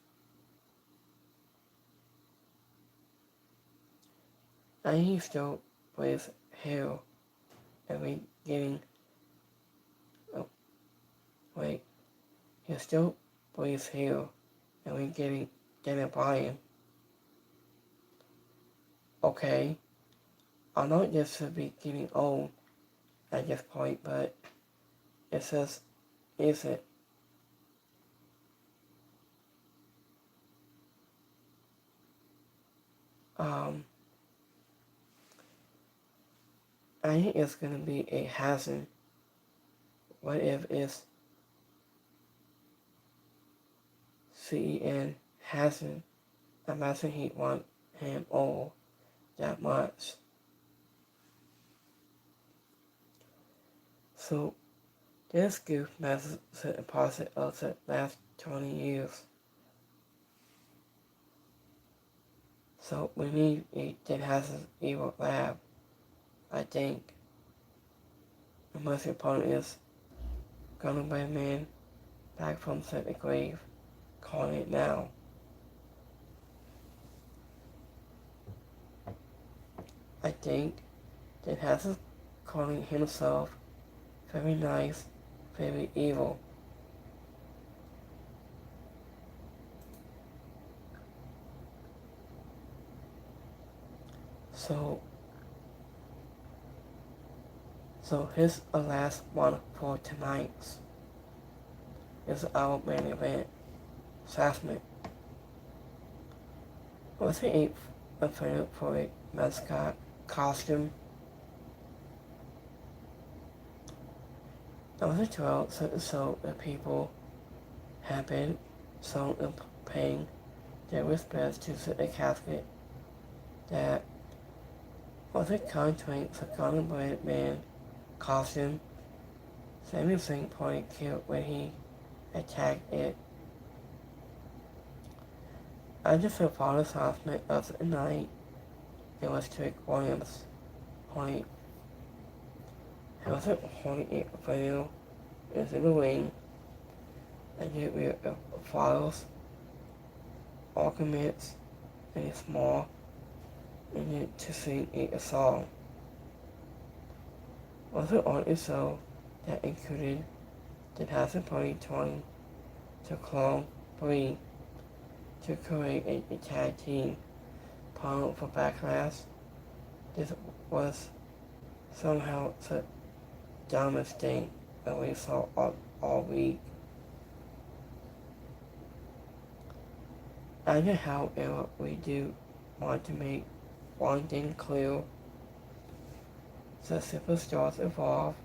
And he still plays Hill, and we getting, oh, wait, he still plays Hill, and we getting Daniel Bryan. Okay, I know this should be getting old at this point, but it says, is it? I think it's gonna be a hazard. What if it's CEN hasn't? Imagine he want him all that much. So this goof messes with the process of the last 20 years. So we need a that has an evil lab, I think. The most important is gonna be a man back from the grave, calling it now. I think that has calling himself very nice, very evil. So here's the last one for tonight's. Is our main event. Sassman. Was he offended for a mascot costume? That was a trial, so the people have been so paying their respects to the casket that was a contract for Golden Blade Man costume. Sami Zayn probably killed when he attacked it. I just saw Paul's announcement of the night. It was Trick Williams. He wasn't holding a video. It was in the ring. And yet we files, arguments, and a small, and yet to sing a song. Also on a show that included the Hassan Party trying to clone Bree to create a tag team partner for Backlash. This was somehow the dumbest thing that we saw all week. I know, however, we do want to make one thing clear. The superstars involved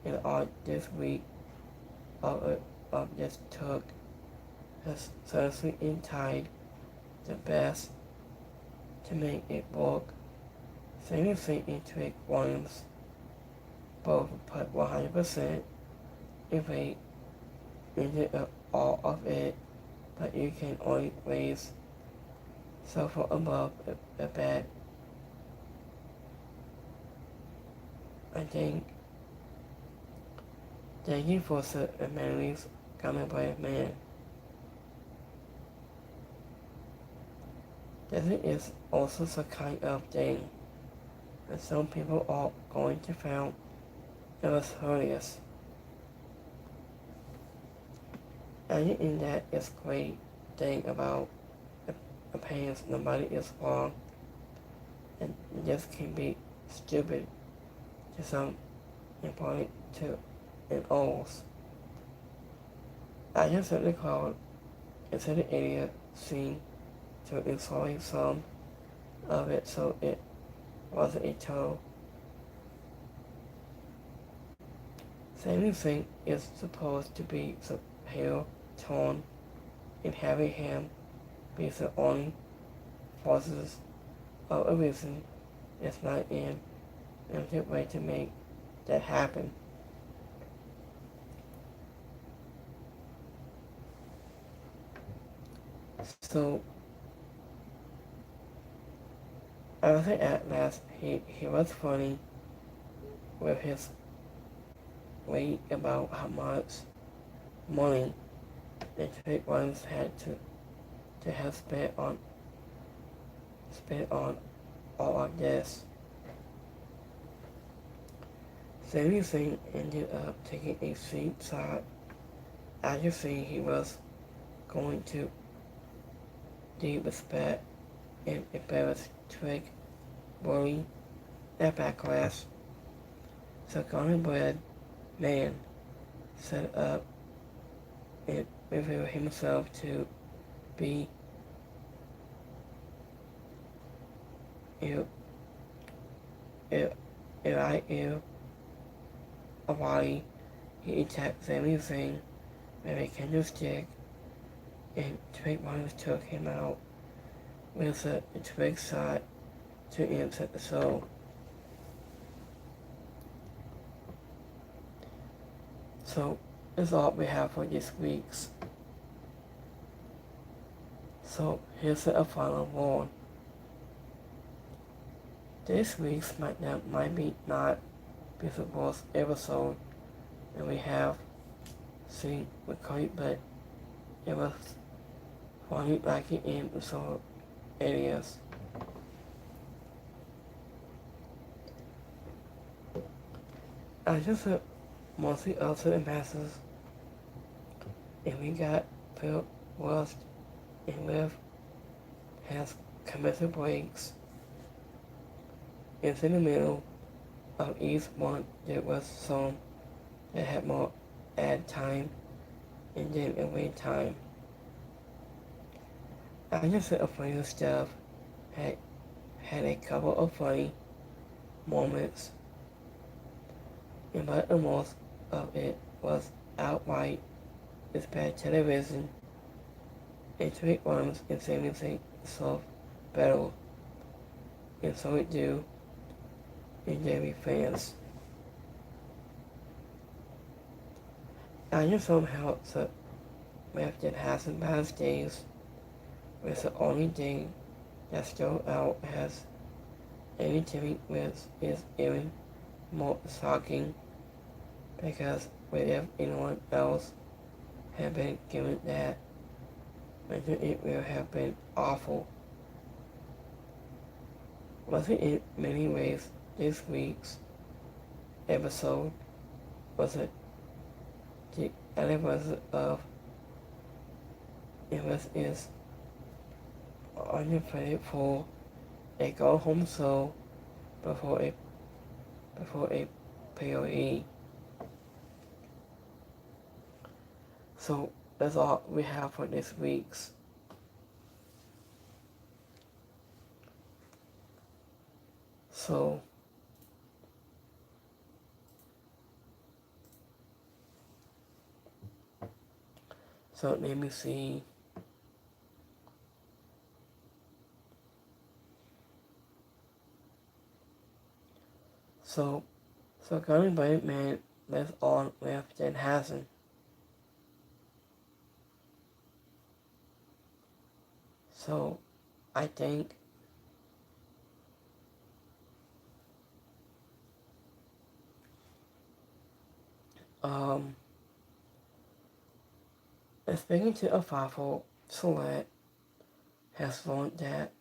in art this week of this took has seriously entitled the best to make it work. Sami Zayn and Trick Williams both put 100% effort into all of it, but you can always suffer above the bed. I think thank you for the memories coming by a man. This is also the kind of thing that some people are going to find it was hilarious. And in that is great thing about opinions. Nobody is wrong, and this can be stupid to some, important to and alls. I just simply called into the area scene to isolate some of it so it wasn't a total. Same thing is supposed to be the pale tone in having him be the only forces of a reason is not in a good way to make that happen. So I was at last he was funny with his weight about how much money the trick ones had to have spent on all of this. Sammy Singh ended up taking a seat side. As you see, he was going to disrespect and embarrass Trick, bully, and backlash. So Bread Man set up and revealed himself to be Eli Awali. He attacked Sami Zayn with a candlestick, and Trick Williams took him out with a twig shot to insert the soul. So that's all we have for this week's. So here's a final warning. This week's Smackdown might be not be the worst episode that we have seen with Cody, but it was funny like it in some areas. I just said mostly also the masses, and we got Phil West and Liv has commercial breaks. It's in the middle of each one. There was some that had more ad time and then away time. I just said a funny stuff had a couple of funny moments, but the most of it was outright it's bad television and Trick Worms and Sami Zayn soft battle, and so it do in Jamie fans. I just somehow the ref that hasn't past days was the only thing that stood out as anything with is even more shocking, because if anyone else had been given that, it would have been awful. Wasn't in many ways this week's episode was the anniversary of it is unafraid for a go home show before a POE. So that's all we have for this week's. So let me see. So Gunny Blade Man lives on with Jen Hassan. So I think speaking to a powerful select has learned that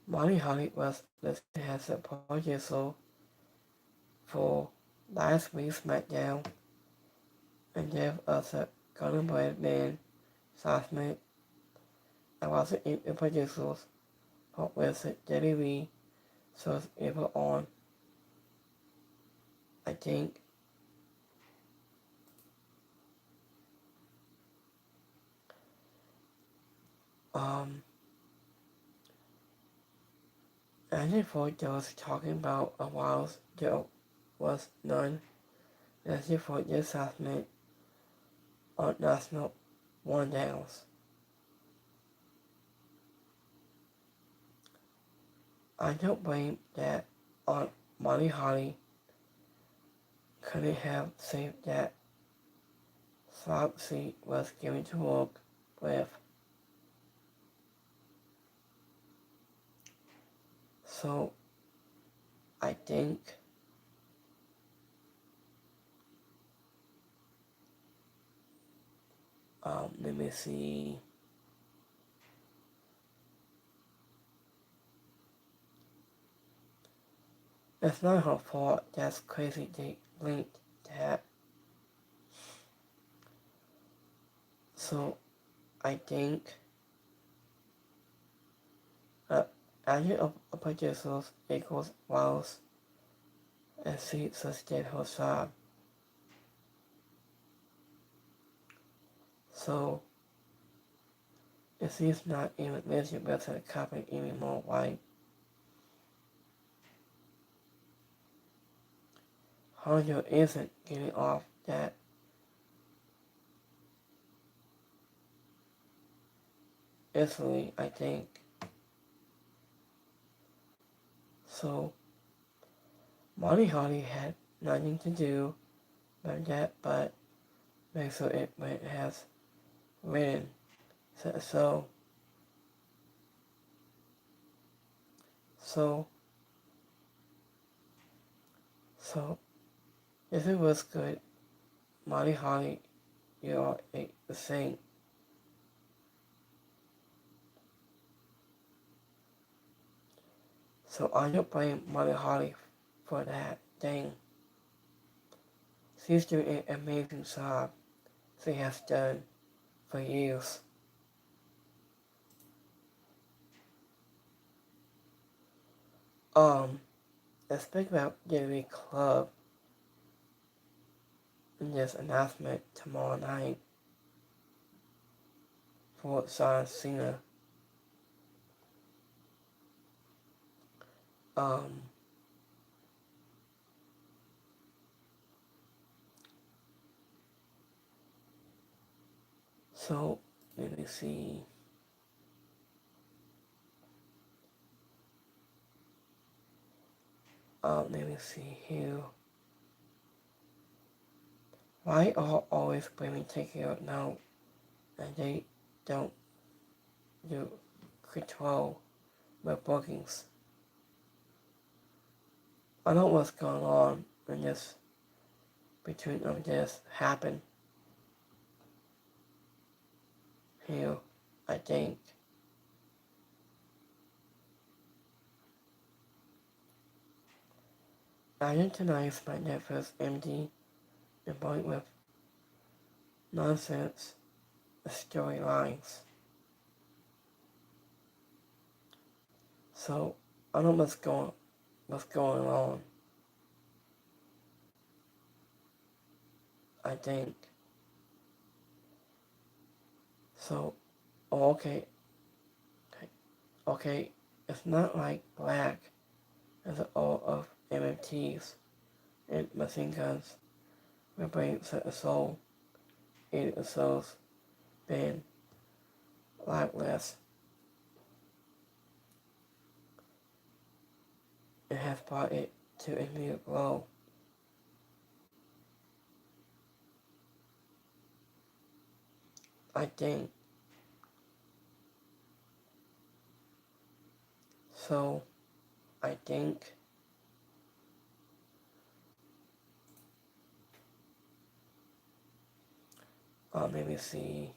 Monty Holly was listed as a producer for last week's Smackdown and gave us a Golden Bread Man Sasmate. I wasn't in the producers, but with it WWE, so it's able on. I think Um, and for those talking about a while there was none. As for this assessment on national one downs. I don't blame that on Monty Holly couldn't have saved that Flopsy was given to work with. So I think let me see. It's not her fault. That's crazy they linked that. So I think adding up producers equals Wells and she did her job. So if she's not even eligible to the company anymore, why? Honda isn't getting off that easily, I think. So Monty Hardy had nothing to do with that, but makes sure it has written. So, so, so, if it was good, Monty Hardy, you are a saint. So I don't blame Monty Hardy for that thing. She's doing an amazing job she has done for years. Let's speak about Getaway Club in this announcement tomorrow night for John Cena. Um, so let me see. Let me see here. Why are always women taking out now and they don't do control with bookings? I don't know what's going on when this between them this happened here, I think. I think tonight's my Netflix empty and boring with nonsense storylines. So I don't know what's going on. I think. So okay. Okay, it's not like black as all of MMTs and machine guns. My brain set a soul, ate a soul's been lifeless. It has brought it to a new low. I think. So, I think let me see.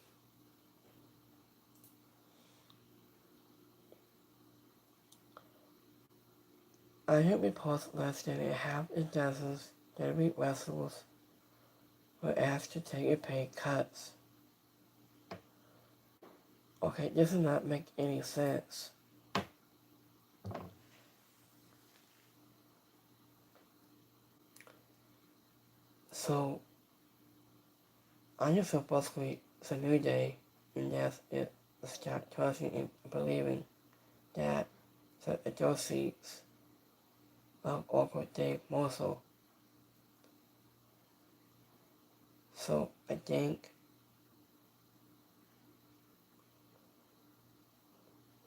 I have reports less than a half a dozen WWE wrestlers were asked to take a pay cuts. Okay, this does not make any sense. So, I just feel basically it's a new day, and that's it. start trusting and believing that the proceeds of Uncle Dave Mossel. So I think,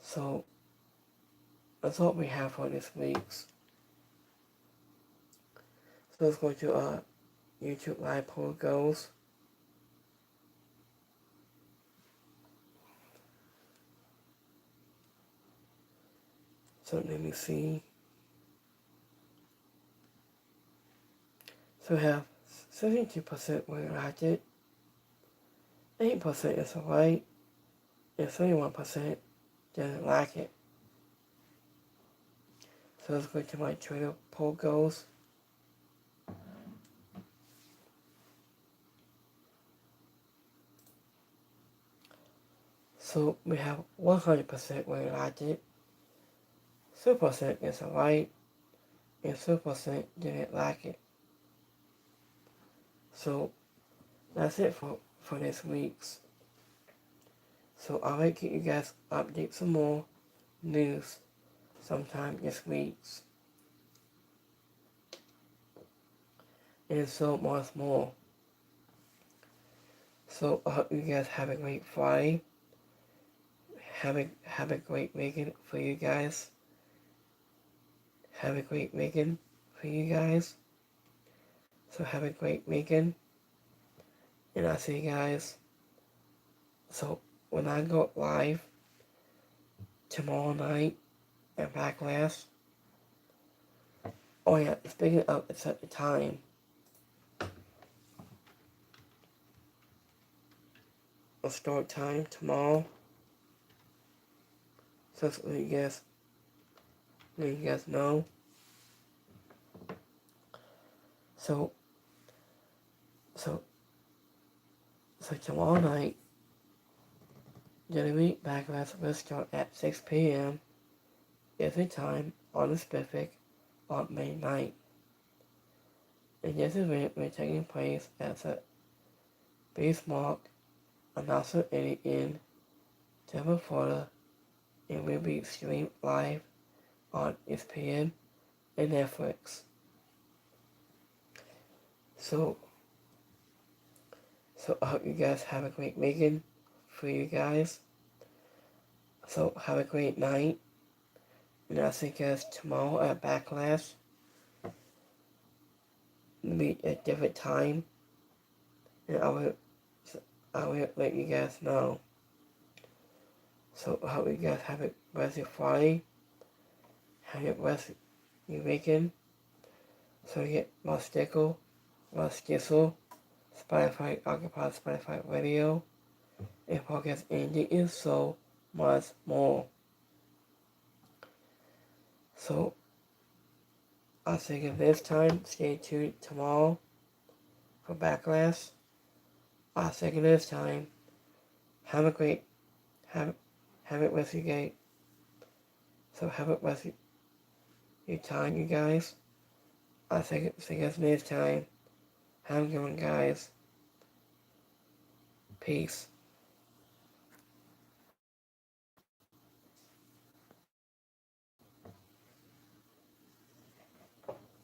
so that's what we have for this week's. So let's go to YouTube live poll goes. So let me see. So we have 72% really liked it, 8% is alright, and 31% didn't like it. So let's go to my Twitter poll goes. So we have 100% really liked it, 2% is alright, and 2% didn't like it. So that's it for this week's. So I will keep you guys update some more news sometime this week's. And so much more. So I hope you guys have a great Friday. Have a great weekend for you guys. Have a great weekend for you guys. So have a great weekend. And I'll see you guys. So when I go live tomorrow night at Backlash. Oh yeah, speaking of, it's at the time. A start time tomorrow. So that's what you guys know. So tomorrow night, WWE Backlash will start at 6 p.m. every time on the Pacific on May 9th. And this event will be taking place at the Bismarck Announcer Alley in Tampa, Florida, and will be streamed live on ESPN and Netflix. So I hope you guys have a great weekend for you guys. So have a great night. And I'll see you guys tomorrow at Backlash. Meet at a different time. And I will let you guys know. So I hope you guys have a rest of your Friday. Have a rest of your weekend. So you get more Stickle, more Skissel, Spotify, Occupy Spotify Radio, and podcast Indie, and so much more. So I'll see you this time. Stay tuned tomorrow for Backlash. I'll see you this time. Have a great, have it with you guys. So have it with your time, you guys. I'll see you guys next time. Have a good one, guys. Peace.